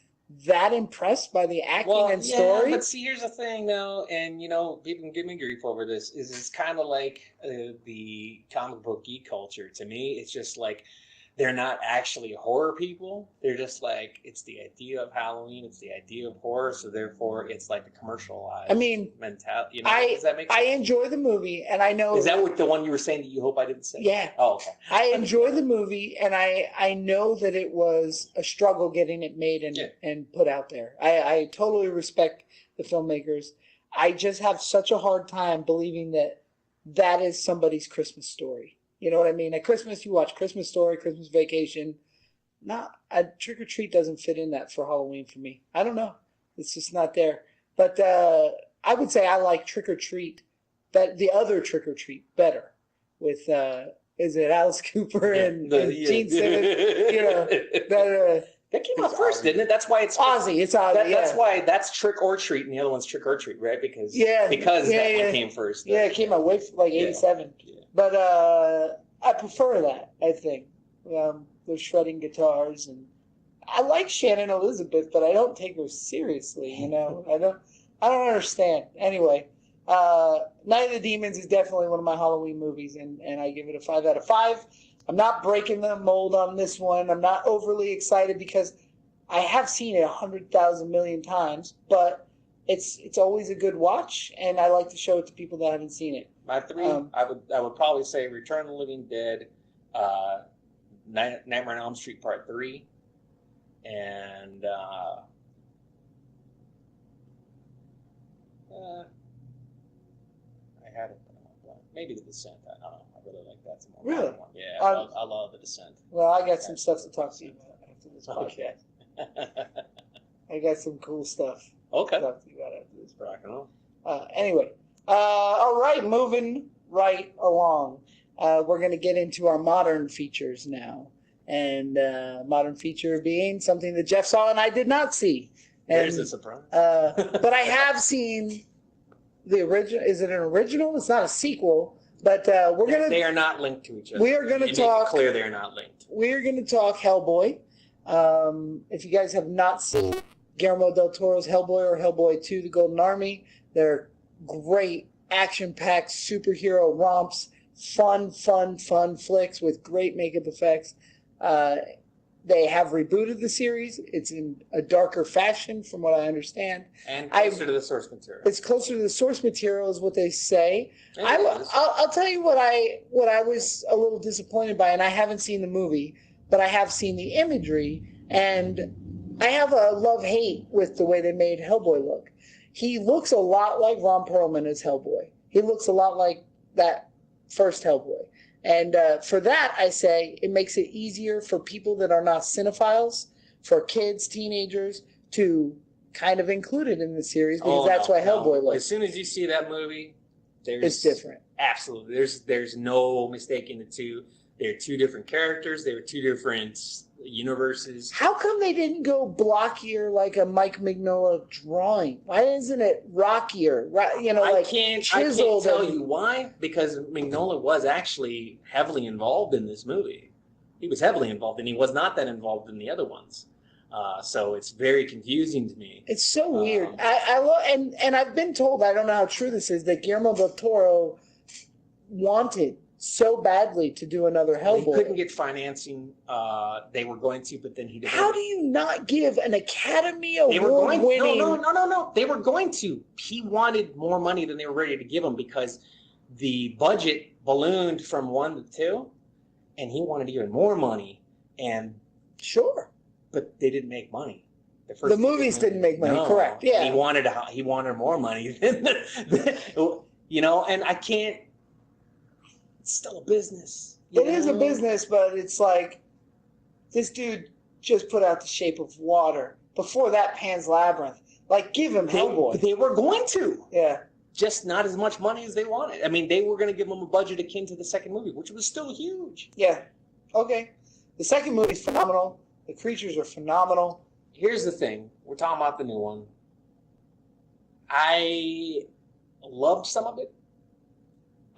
that impressed by the acting and story. But see, here's the thing though, and people can give me grief over this, is it's kind of like the comic book geek culture. To me, it's just like they're not actually horror people. They're just like, it's the idea of Halloween, it's the idea of horror, so therefore it's like the commercialized mentality. Does that make sense? I enjoy the movie, and I know... Is that what the one you were saying that you hope I didn't say? Yeah. Oh, okay. I enjoy the movie, and I know that it was a struggle getting it made and put out there. I totally respect the filmmakers. I just have such a hard time believing that is somebody's Christmas story. You know what I mean? At Christmas, you watch Christmas Story, Christmas Vacation. Trick or Treat doesn't fit in that for Halloween for me. I don't know. It's just not there. But I would say I like Trick or Treat, the other Trick or Treat, better. With is it Alice Cooper and Gene Simmons? That came out first, didn't it? That's why it's Ozzy. It's Ozzy. That's why that's Trick or Treat, and the other one's Trick or Treat, right? Because that one came first. Yeah, it came out way like 87. Yeah. But I prefer that. I think they're shredding guitars, and I like Shannon Elizabeth, but I don't take her seriously. I don't understand. Anyway, Night of the Demons is definitely one of my Halloween movies, and I give it a 5 out of 5. I'm not breaking the mold on this one. I'm not overly excited because I have seen it 100,000 million times, but it's always a good watch, and I like to show it to people that haven't seen it. My three, I would probably say Return of the Living Dead, Nightmare on Elm Street Part 3, and I had it. Maybe The Descent. I don't know. I really like that. It's a more Really? modern one. Yeah, I love The Descent. Well, I got some stuff to talk to you about after this Okay. podcast. I got some cool stuff Okay. to talk to you about after this. Rock and roll. Anyway, all right, moving right along. We're going to get into our modern features now. And modern feature being something that Jeff saw and I did not see. And, There's a surprise. but I have seen the original. Is it an original? It's not a sequel. But we're going to... They are not linked to each other. We are going to Make talk... it clear they are not linked. We are going to talk Hellboy. If you guys have not seen Guillermo del Toro's Hellboy or Hellboy 2, The Golden Army, they're great action-packed superhero romps, fun flicks with great makeup effects. They have rebooted the series. It's in a darker fashion, from what I understand. And closer to the source material. It's closer to the source material, is what they say. Yeah, I'll tell you what I was a little disappointed by, and I haven't seen the movie, but I have seen the imagery, and I have a love-hate with the way they made Hellboy look. He looks a lot like Ron Perlman as Hellboy. He looks a lot like that first Hellboy. And for that, I say it makes it easier for people that are not cinephiles, for kids, teenagers, to kind of include it in the series, because that's why Hellboy looks. As soon as you see that movie, It's different. Absolutely. There's no mistaking the two. They're two different characters. They're two different universes. How come they didn't go blockier like a Mike Mignola drawing? Why isn't it rockier? I can't chiseled tell you why, because Mignola was actually heavily involved in this movie. He was heavily involved, and he was not that involved in the other ones. So it's very confusing to me. It's so weird. I love, and I've been told, I don't know how true this is, that Guillermo del Toro wanted so badly to do another Hellboy. He couldn't get financing. They were going to, but then he didn't. How do you not give an Academy Award winning? No. They were going to. He wanted more money than they were ready to give him because the budget ballooned from 1 to 2, and he wanted even more money. And sure, but they didn't make money. The movies didn't make money. No. Correct. Yeah. He wanted more money than and I can't. It's still a business. It is a business, but it's like this dude just put out The Shape of Water. Before that, Pan's Labyrinth. Like, give him Hellboy. They were going to. Yeah. Just not as much money as they wanted. I mean, they were going to give him a budget akin to the second movie, which was still huge. Yeah. Okay. The second movie's phenomenal. The creatures are phenomenal. Here's the thing. We're talking about the new one. I loved some of it.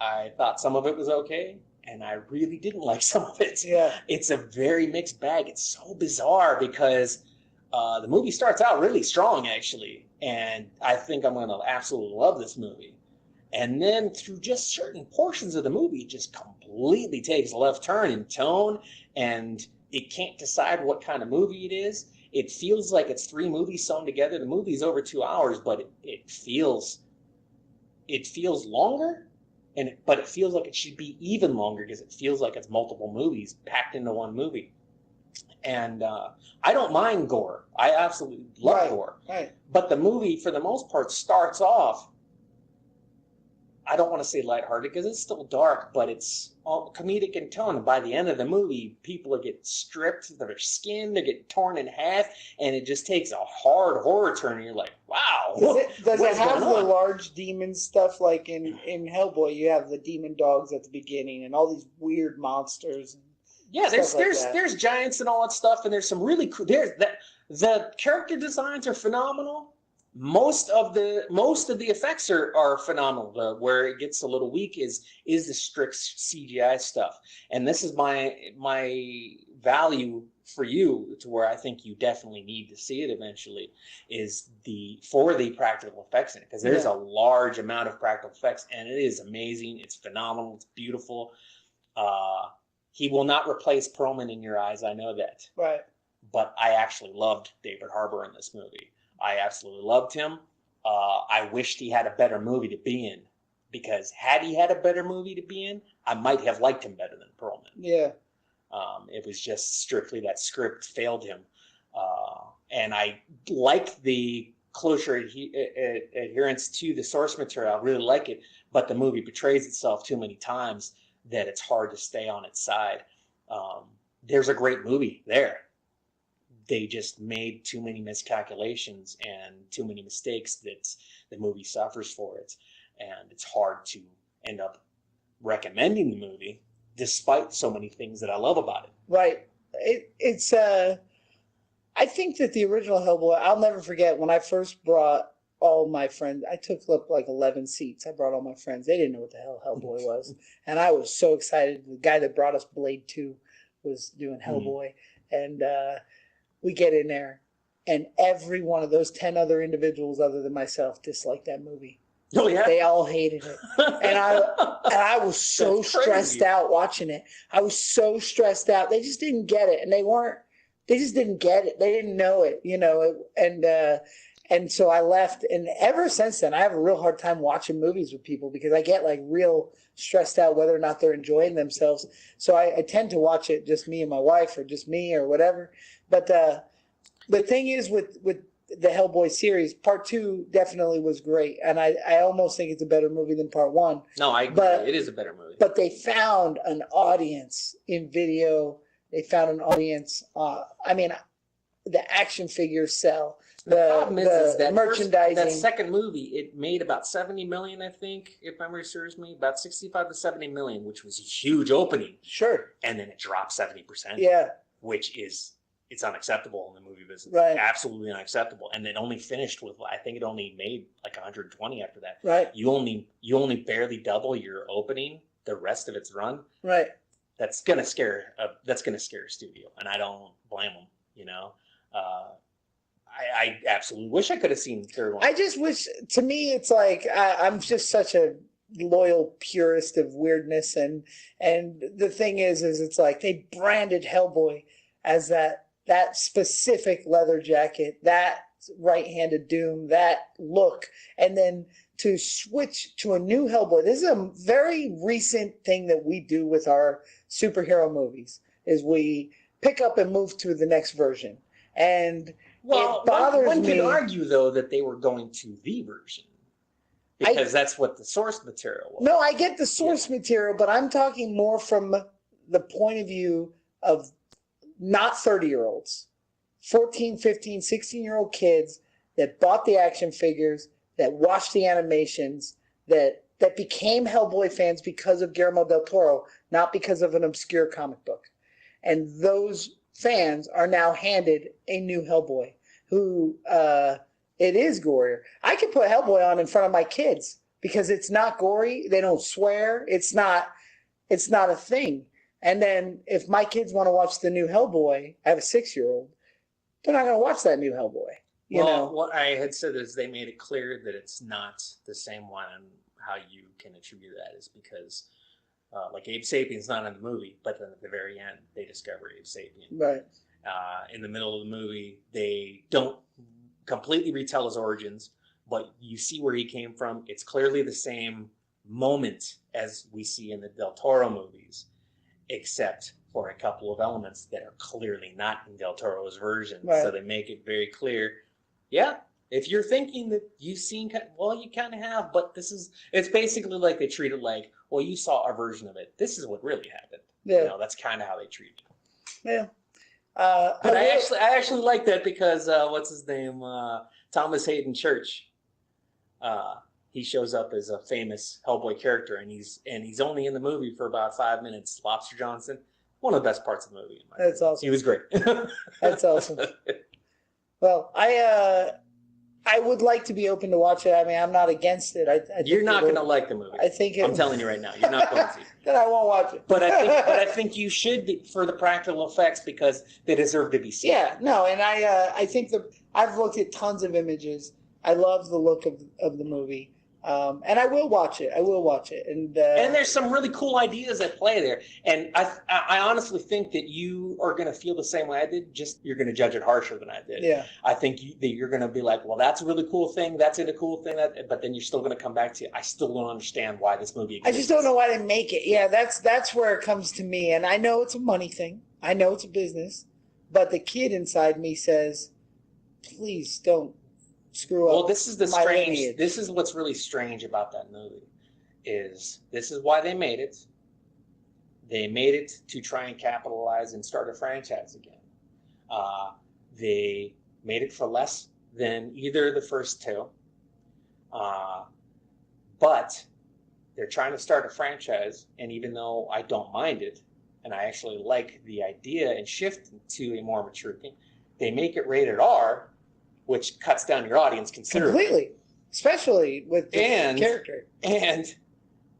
I thought some of it was okay, and I really didn't like some of it. Yeah. It's a very mixed bag. It's so bizarre because the movie starts out really strong, actually, and I think I'm going to absolutely love this movie. And then through just certain portions of the movie, it just completely takes a left turn in tone, and it can't decide what kind of movie it is. It feels like it's 3 movies sewn together. The movie's over 2 hours, but it feels longer. But it feels like it should be even longer because it feels like it's multiple movies packed into one movie. And I don't mind gore. I absolutely love gore. Right. But the movie, for the most part, starts off, I don't want to say lighthearted because it's still dark, but it's all comedic in tone. And by the end of the movie, people are getting stripped of their skin, they're getting torn in half, and it just takes a hard horror turn, and you're like, wow. Does it have the large demon stuff like in Hellboy? You have the demon dogs at the beginning and all these weird monsters. Yeah, there's giants and all that stuff, and there's some really cool. The character designs are phenomenal. Most of the effects are phenomenal. Where it gets a little weak is the strict CGI stuff, and this is my value for you to where I think you definitely need to see it eventually is for the practical effects in it, because there's a large amount of practical effects, and it is amazing. It's phenomenal. It's beautiful. He will not replace Perlman in your eyes. I know that. Right. But I actually loved David Harbour in this movie. I absolutely loved him. I wished he had a better movie to be in, because had he had a better movie to be in, I might have liked him better than Perlman. Yeah. It was just strictly that script failed him. And I like the closer adherence to the source material. I really like it, but the movie betrays itself too many times that it's hard to stay on its side. There's a great movie there. They just made too many miscalculations and too many mistakes that the movie suffers for it. And it's hard to end up recommending the movie despite so many things that I love about it. Right. I think that the original Hellboy, I'll never forget when I first brought all my friends. I took up like 11 seats. I brought all my friends. They didn't know what the hell Hellboy was. And I was so excited. The guy that brought us Blade 2 was doing Hellboy. And we get in there, and every one of those 10 other individuals other than myself disliked that movie. Oh, yeah? They all hated it. And I was so stressed out watching it. I was so stressed out. They just didn't get it. And they just didn't get it. They didn't know it, you know. And so I left. And ever since then, I have a real hard time watching movies with people because I get like real stressed out whether or not they're enjoying themselves. So I tend to watch it just me and my wife, or just me or whatever. But the thing is with the Hellboy series, part 2 definitely was great. And I almost think it's a better movie than part 1. No, I agree. It is a better movie. But they found an audience in video. They found an audience. I mean, the action figures sell. The problem is that merchandising. That second movie, it made about 70 million, I think, if memory serves me, about 65 to 70 million, which was a huge opening. Sure. And then it dropped 70%. Yeah. Which is, it's unacceptable in the movie business. Right. Absolutely unacceptable. And it only finished with, I think it only made like 120 after that. Right. You only barely double your opening the rest of its run. Right. That's gonna scare a studio, and I don't blame them. You know, I absolutely wish I could have seen the third one. I just wish. To me, it's like I'm just such a loyal purist of weirdness, and the thing is it's like they branded Hellboy as that specific leather jacket, that right-handed Doom, that look, and then to switch to a new Hellboy. This is a very recent thing that we do with our superhero movies, is we pick up and move to the next version. And it bothers one me. can argue, though, that they were going to the version. Because that's what the source material was. No, I get the source material, but I'm talking more from the point of view of not 30-year-olds. 14, 15, 16-year-old kids that bought the action figures, that watched the animations, that became Hellboy fans because of Guillermo del Toro, not because of an obscure comic book. And those fans are now handed a new Hellboy, who it is gorier. I can put Hellboy on in front of my kids because it's not gory. They don't swear. It's not a thing. And then if my kids want to watch the new Hellboy, I have a 6-year-old, they're not going to watch that new Hellboy. You know? What I had said is they made it clear that it's not the same one, and how you can attribute that is because, like, Abe Sapien's not in the movie, but then at the very end, they discover Abe Sapien. Right. In the middle of the movie, they don't completely retell his origins, but you see where he came from. It's clearly the same moment as we see in the Del Toro movies, except for a couple of elements that are clearly not in Del Toro's version. Right. So they make it very clear. Yeah, if you're thinking that you've seen, well, you kind of have, but it's basically like they treat it like, well, you saw our version of it. This is what really happened. Yeah. You know, that's kind of how they treat it. Yeah. But I actually like that because what's his name? Thomas Hayden Church. He shows up as a famous Hellboy character, and he's only in the movie for about 5 minutes. Lobster Johnson, one of the best parts of the movie. That's awesome. He was great. That's awesome. Well, I would like to be open to watch it. I mean, I'm not against it. You're not going to like the movie. I think I'm telling you right now, you're not going to. Then I won't watch it. But I think you should be, for the practical effects, because they deserve to be seen. Yeah, no, and I think I've looked at tons of images. I love the look of the movie. And I will watch it. And there's some really cool ideas at play there. And I honestly think that you are going to feel the same way I did. Just you're going to judge it harsher than I did. Yeah. I think that you're going to be like, well, that's a really cool thing. That's a cool thing. But then you're still going to come back to, I still don't understand why this movie exists. I just don't know why they make it. Yeah, that's where it comes to me. And I know it's a money thing. I know it's a business. But the kid inside me says, please don't screw up. Well, this is the strange. lineage. This is what's really strange about that movie. This is why they made it. They made it to try and capitalize and start a franchise again. They made it for less than either of the first two. But they're trying to start a franchise, and even though I don't mind it, and I actually like the idea and shift to a more mature thing, they make it rated R, which cuts down your audience considerably. Completely. Especially with the character. And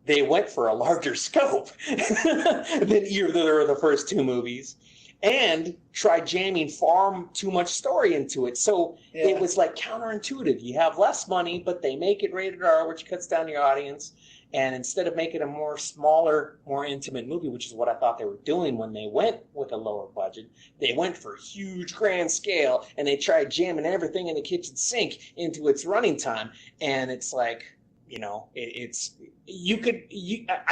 they went for a larger scope than either of the first two movies, and tried jamming far too much story into it. So it was like counterintuitive. You have less money, but they make it rated R, which cuts down your audience. And instead of making a more smaller, more intimate movie, which is what I thought they were doing when they went with a lower budget, they went for huge, grand scale, and they tried jamming everything in the kitchen sink into its running time. And it's like, you know, I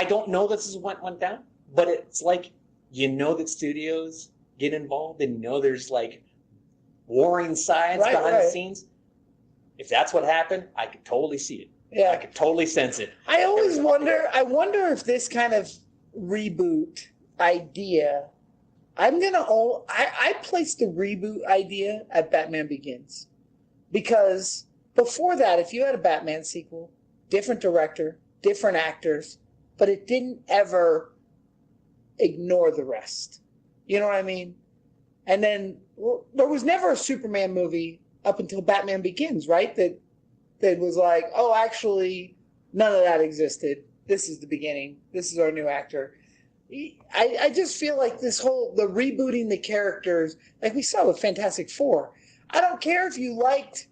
don't know this is what went down, but it's like, you know that studios get involved and you know there's like warring sides behind the scenes. If that's what happened, I could totally see it. Yeah. I could totally sense it. I wonder if this kind of reboot idea, I placed the reboot idea at Batman Begins. Because before that, if you had a Batman sequel, different director, different actors, but it didn't ever ignore the rest. You know what I mean? And then there was never a Superman movie up until Batman Begins, right? That was like, oh, actually, none of that existed. This is the beginning. This is our new actor. I just feel like the rebooting the characters, like we saw with Fantastic Four. I don't care if you liked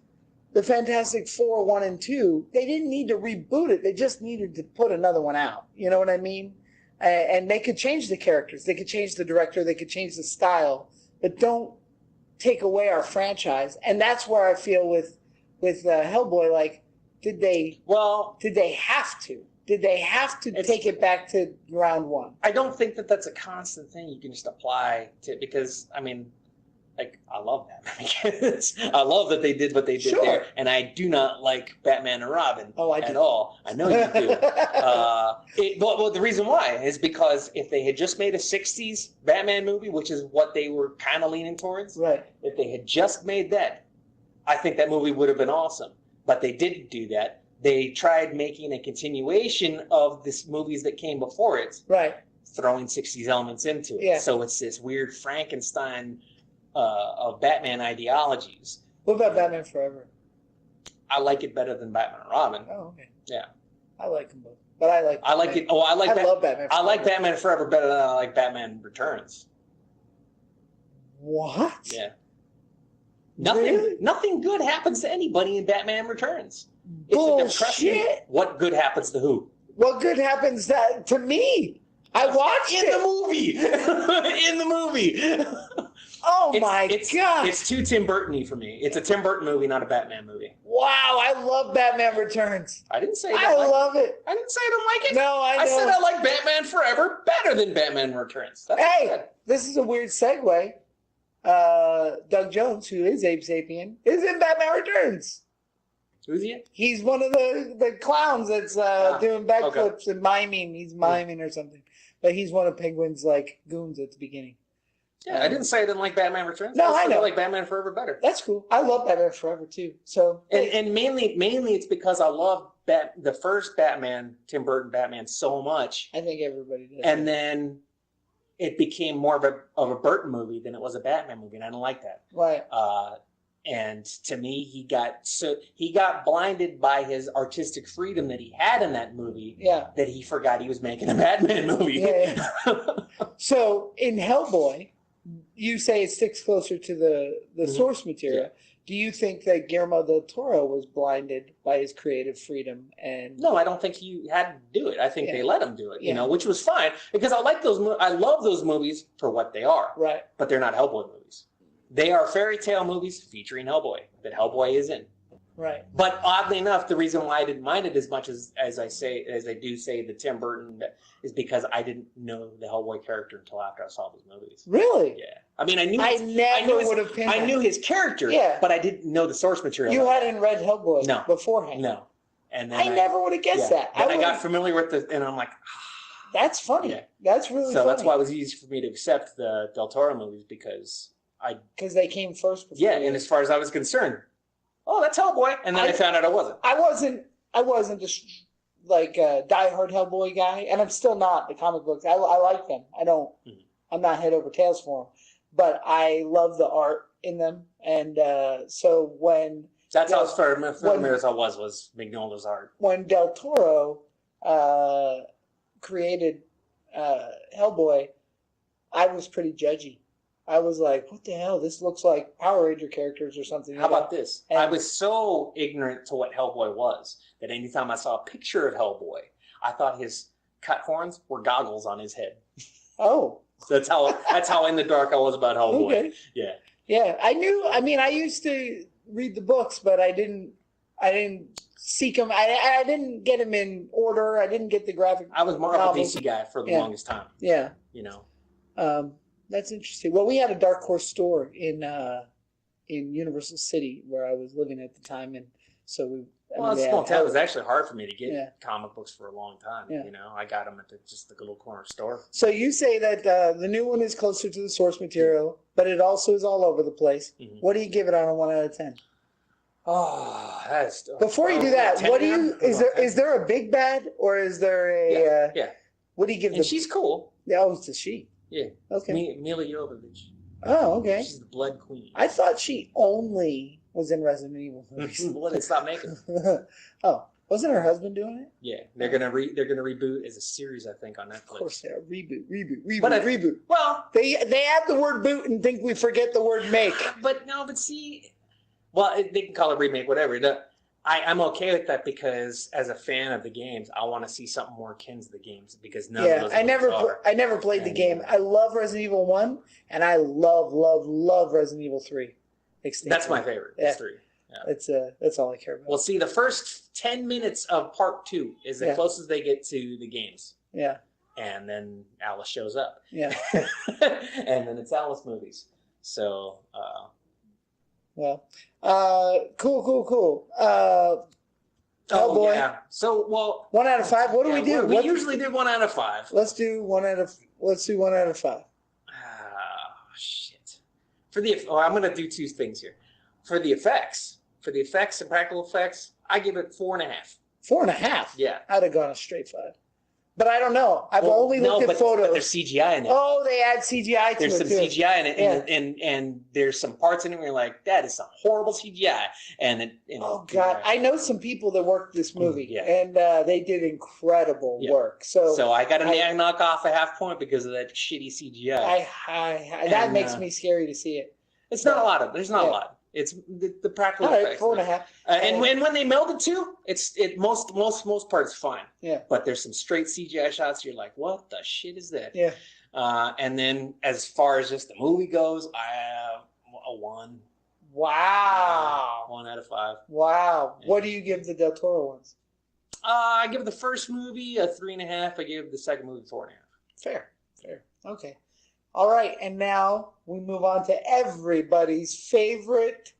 the Fantastic Four 1 and 2. They didn't need to reboot it. They just needed to put another one out. You know what I mean? And they could change the characters. They could change the director. They could change the style. But don't take away our franchise. And that's where I feel with Hellboy, like, did they have to? Did they have to take it back to round one? I don't think that that's a constant thing you can just apply to, because, I mean, like, I love Batman. I love that they did what they did there, and I do not like Batman and Robin at all. I know you do. Well, the reason why is because if they had just made a 60s Batman movie, which is what they were kind of leaning towards, right? If they had just made that, I think that movie would have been awesome. But they didn't do that. They tried making a continuation of the movies that came before it, right? Throwing 60s elements into it. Yeah. So it's this weird Frankenstein of Batman ideologies. What about Batman Forever? I like it better than Batman and Robin. Oh, okay. Yeah. I like them both. But I like it. Oh, I love Batman Forever. I like Batman Forever better than I like Batman Returns. What? Yeah. Nothing good happens to anybody in Batman Returns. Bullshit. What good happens to who? What good happens to me? I watched in the movie. In the movie. Oh my God. It's too Tim Burton-y for me. It's a Tim Burton movie, not a Batman movie. Wow, I love Batman Returns. I didn't say I love it. I didn't say I don't like it. No, I know. I said I like Batman Forever better than Batman Returns. This is a weird segue. Doug Jones, who is Abe Sapien, is in Batman Returns. Who's he? He's one of the clowns that's doing backflips and miming. He's miming or something. But he's one of Penguin's like goons at the beginning. Yeah, I didn't say I didn't like Batman Returns. No, I know. I like Batman Forever better. That's cool. I love Batman Forever too. So and mainly it's because I love the first Batman, Tim Burton Batman, so much. I think everybody does. And then it became more of a Burton movie than it was a Batman movie, and I don't like that. Right. And to me, he got blinded by his artistic freedom that he had in that movie. Yeah. That he forgot he was making a Batman movie. Yeah. So in Hellboy, you say it sticks closer to the source material. Do you think that Guillermo del Toro was blinded by his creative freedom? And No, I don't think he had to do it. I think Yeah. they let him do it, Yeah. which was fine because I like those. I love those movies for what they are, right. but they're not Hellboy movies. They are fairy tale movies featuring Hellboy that Hellboy is in. Right. But oddly enough, the reason why I didn't mind it as much as I do say the Tim Burton is because I didn't know the Hellboy character until after I saw those movies. Really? Yeah. I mean, I knew would have pinned I knew his character, Yeah. but I didn't know the source material. You hadn't read Hellboy No. beforehand. No. And then I never would have guessed that. Then I got would've- familiar with and I'm like, That's funny. Yeah. That's really so funny. that's why it was easy for me to accept the Del Toro movies because they came first. Before and as far as I was concerned, oh, that's Hellboy, and then I found out I wasn't. I wasn't just like a diehard Hellboy guy, and I'm still not. The comic books, I like them. I don't. I'm not head over tails for them, but I love the art in them, and so when that's how familiar as I was Mignola's art. When Del Toro created Hellboy, I was pretty judgy. I was like, what the hell? This looks like Power Ranger characters or something. How about this? I was so ignorant to what Hellboy was that anytime I saw a picture of Hellboy, I thought his cut horns were goggles on his head. Oh. So that's how in the dark I was about Hellboy. Okay. Yeah. Yeah, I used to read the books, but I didn't seek them. I didn't get them in order. I didn't get the graphic. I was more of a DC guy for the longest time. Yeah. That's interesting. Well, we had a Dark Horse store in Universal City where I was living at the time, and so it's small town. It was actually hard for me to get comic books for a long time. Yeah. I got them at just the little corner store. So you say that the new one is closer to the source material, but it also is all over the place. Mm-hmm. What do you give it on a 1 out of 10? Oh, that's before you do that. What do you is there a big bad or is there a What do you give? And she's cool. Yeah, oh, it's a she. Yeah. Okay. Mila Jovovich. Oh, okay. She's the Blood Queen. I thought she only was in Resident Evil movies. Well, they stopped making them. Oh, wasn't her husband doing it? Yeah, they're gonna reboot as a series, I think, on Netflix. Of course, they are. Reboot. Reboot. Well, they add the word boot and think we forget the word make. But see, well, they can call it remake, whatever. I'm okay with that because as a fan of the games, I want to see something more akin to the games because none of those. I never played the game. I love Resident Evil 1 and I love Resident Evil 3. That's my favorite. It's 3. Yeah. That's all I care about. Well, see, the first 10 minutes of part 2 is the closest they get to the games. Yeah. And then Alice shows up. Yeah. And then it's Alice movies. So. Well, cool. Hellboy. Yeah. So, 1 out of 5. What do we do? We usually do 1 out of 5. Let's do 1 out of 5. Shit. I'm going to do 2 things here. For the effects and practical effects, I give it 4.5. 4.5? Yeah. I'd have gone a straight 5. But I don't know. I've only looked at photos. But there's CGI in it. Oh, they add CGI to it. There's some CGI in it, and there's some parts in it where you're like, that is some horrible CGI. Oh God, I know some people that worked this movie, and they did incredible work. So I got to knock off a half point because of that shitty CGI. That makes me scary to see it. It's not a lot. There's not a lot. It's the practical effects. 4.5. And when they meld the two, most parts fine. Yeah. But there's some straight CGI shots. You're like, what the shit is that? Yeah. And then as far as just the movie goes, I have a 1. Wow. 1 out of 5. Wow. Yeah. What do you give the Del Toro ones? I give the first movie a 3.5. I give the second movie 4.5. Fair. Okay. All right, and now we move on to everybody's favorite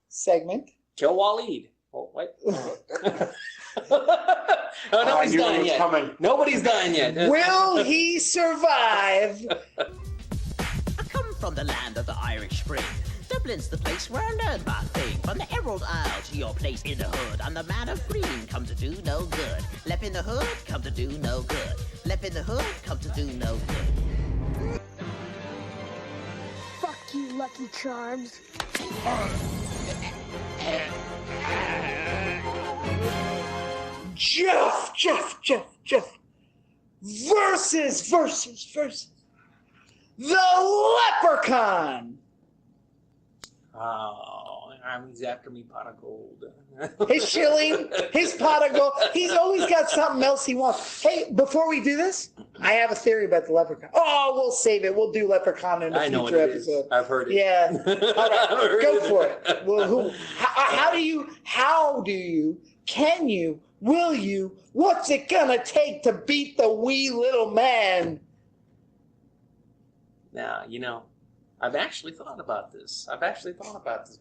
segment. Kill Waleed. Oh, wait. Nobody's dying yet. Nobody's dying yet. Will he survive? I come from the land of the Irish Spring. Dublin's the place where I learned my thing. From the Emerald Isle to your place in the hood. I'm the man of green, come to do no good. Left in the hood, come to do no good. Left in the hood, come to do no good. Fuck you, Lucky Charms. Jeff. Versus. The Leprechaun. Oh, He's after me, pot of gold. His shilling, his pot of gold. He's always got something else he wants. Hey, before we do this, I have a theory about the Leprechaun. Oh, we'll save it. We'll do Leprechaun in a future episode. I've heard it. Yeah. All right, go for it. Well, how do you, can you, will you, what's it gonna take to beat the wee little man? Now, I've actually thought about this.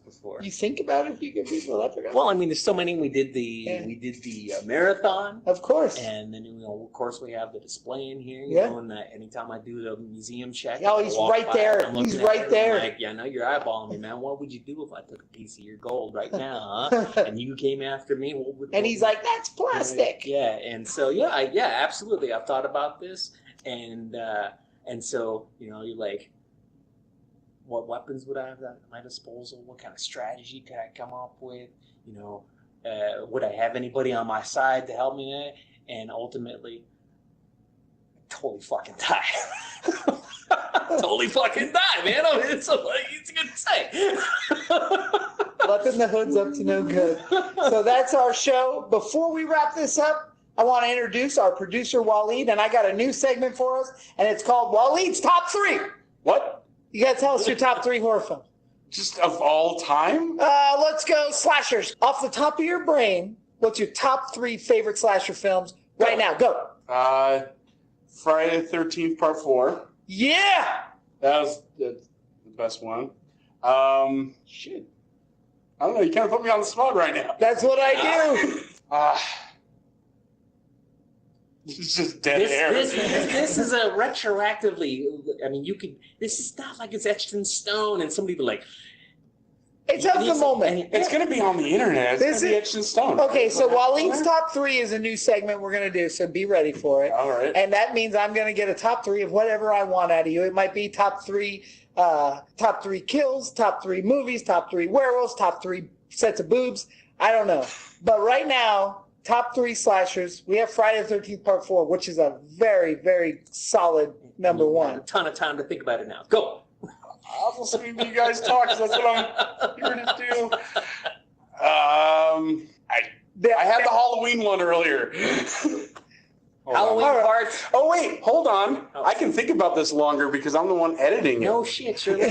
Before. You think about it if you could beat the Leprechaun? Well, I mean, there's so many. We did the marathon, of course, and then of course, we have the display in here. Yeah. And anytime I do the museum check, oh, he's right there. He's right there. Like, yeah, I know you're eyeballing me, man. What would you do if I took a piece of your gold right now, huh? And you came after me? And he's like, that's plastic. Yeah, and so absolutely. I've thought about this, and so you're like, what weapons would I have at my disposal? What kind of strategy could I come up with? Would I have anybody on my side to help me? And ultimately, totally fucking die. Totally fucking die, man. I mean, it's good to say. Flipping the hood's up to no good. So that's our show. Before we wrap this up, I want to introduce our producer, Waleed, and I got a new segment for us, and it's called Waleed's Top 3. What? You got to tell us your top 3 horror films. Just of all time? Let's go slashers. Off the top of your brain, what's your top 3 favorite slasher films right now? Go. Friday the 13th, Part 4. Yeah! That was the best one. Shit. I don't know. You kind of put me on the spot right now. That's what I do. It's just dead air. This is a retroactively. I mean, this is not like it's etched in stone, and somebody be like, it's of the moment. It's going to be on the internet. It's going to be etched in stone. Okay, so Waleed's top 3 is a new segment we're going to do, so be ready for it. All right. And that means I'm going to get a top 3 of whatever I want out of you. It might be top 3 kills, top 3 movies, top 3 werewolves, top 3 sets of boobs. I don't know. But right now, top 3 slashers. We have Friday the 13th Part 4, which is a very, very solid number 1. A ton of time to think about it now. Go. I'll just leave you guys talk, because that's what I'm here to do. I had the Halloween one earlier. Halloween parts. Oh, wait. Hold on. Oh. I can think about this longer because I'm the one editing it. No shit, Shirley. You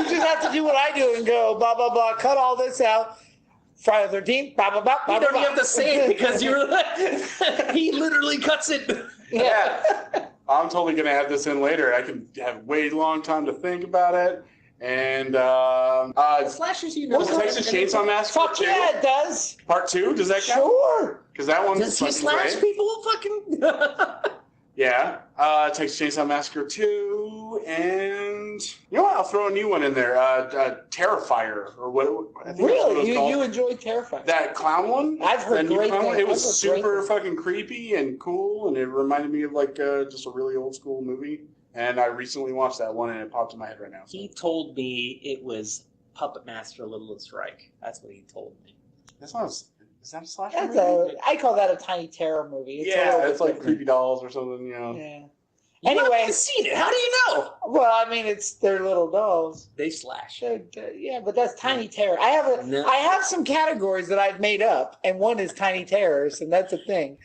just have to do what I do and go, blah, blah, blah, cut all this out. Friday the 13th, blah, blah, blah, blah. You don't even have to say it because you're like, he literally cuts it. Yeah. I'm totally going to have this in later. I can have way long time to think about it. And, slashers, Texas Chainsaw Massacre. Fuck yeah, it does. Part 2, does that count? Sure. Because that one's does he slash great. people? Fucking. Yeah. Texas Chainsaw Massacre 2, and you know what? I'll throw a new one in there. Terrifier, or what? I think really? That's what you enjoyed Terrifier? That clown one? I've heard great things. It was super fucking creepy and cool, and it reminded me of like just a really old school movie. And I recently watched that one, and it popped in my head right now. So. He told me it was Puppet Master Little Strike. That's what he told me. That's not. Is that a slasher movie? I call that a Tiny Terror movie. It's like Creepy Dolls or something, Yeah. You anyway, haven't seen it. How do you know? Well, I mean, they're little dolls. They slash. Yeah, but that's Tiny Terror. I have some categories that I've made up, and one is Tiny Terrors, and that's a thing.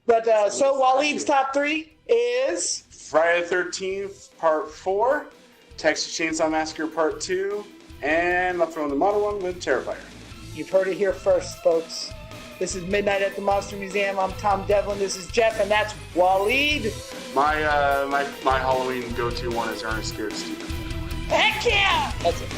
But so Waleed's top 3 is Friday the 13th Part 4, Texas Chainsaw Massacre Part 2, and I'm throwing the modern one with Terrifier. You've heard it here first, folks. This is Midnight at the Monster Museum. I'm Tom Devlin. This is Jeff, and that's Waleed. My Halloween go-to one is Ernest Scared Stupid. Heck yeah! That's it.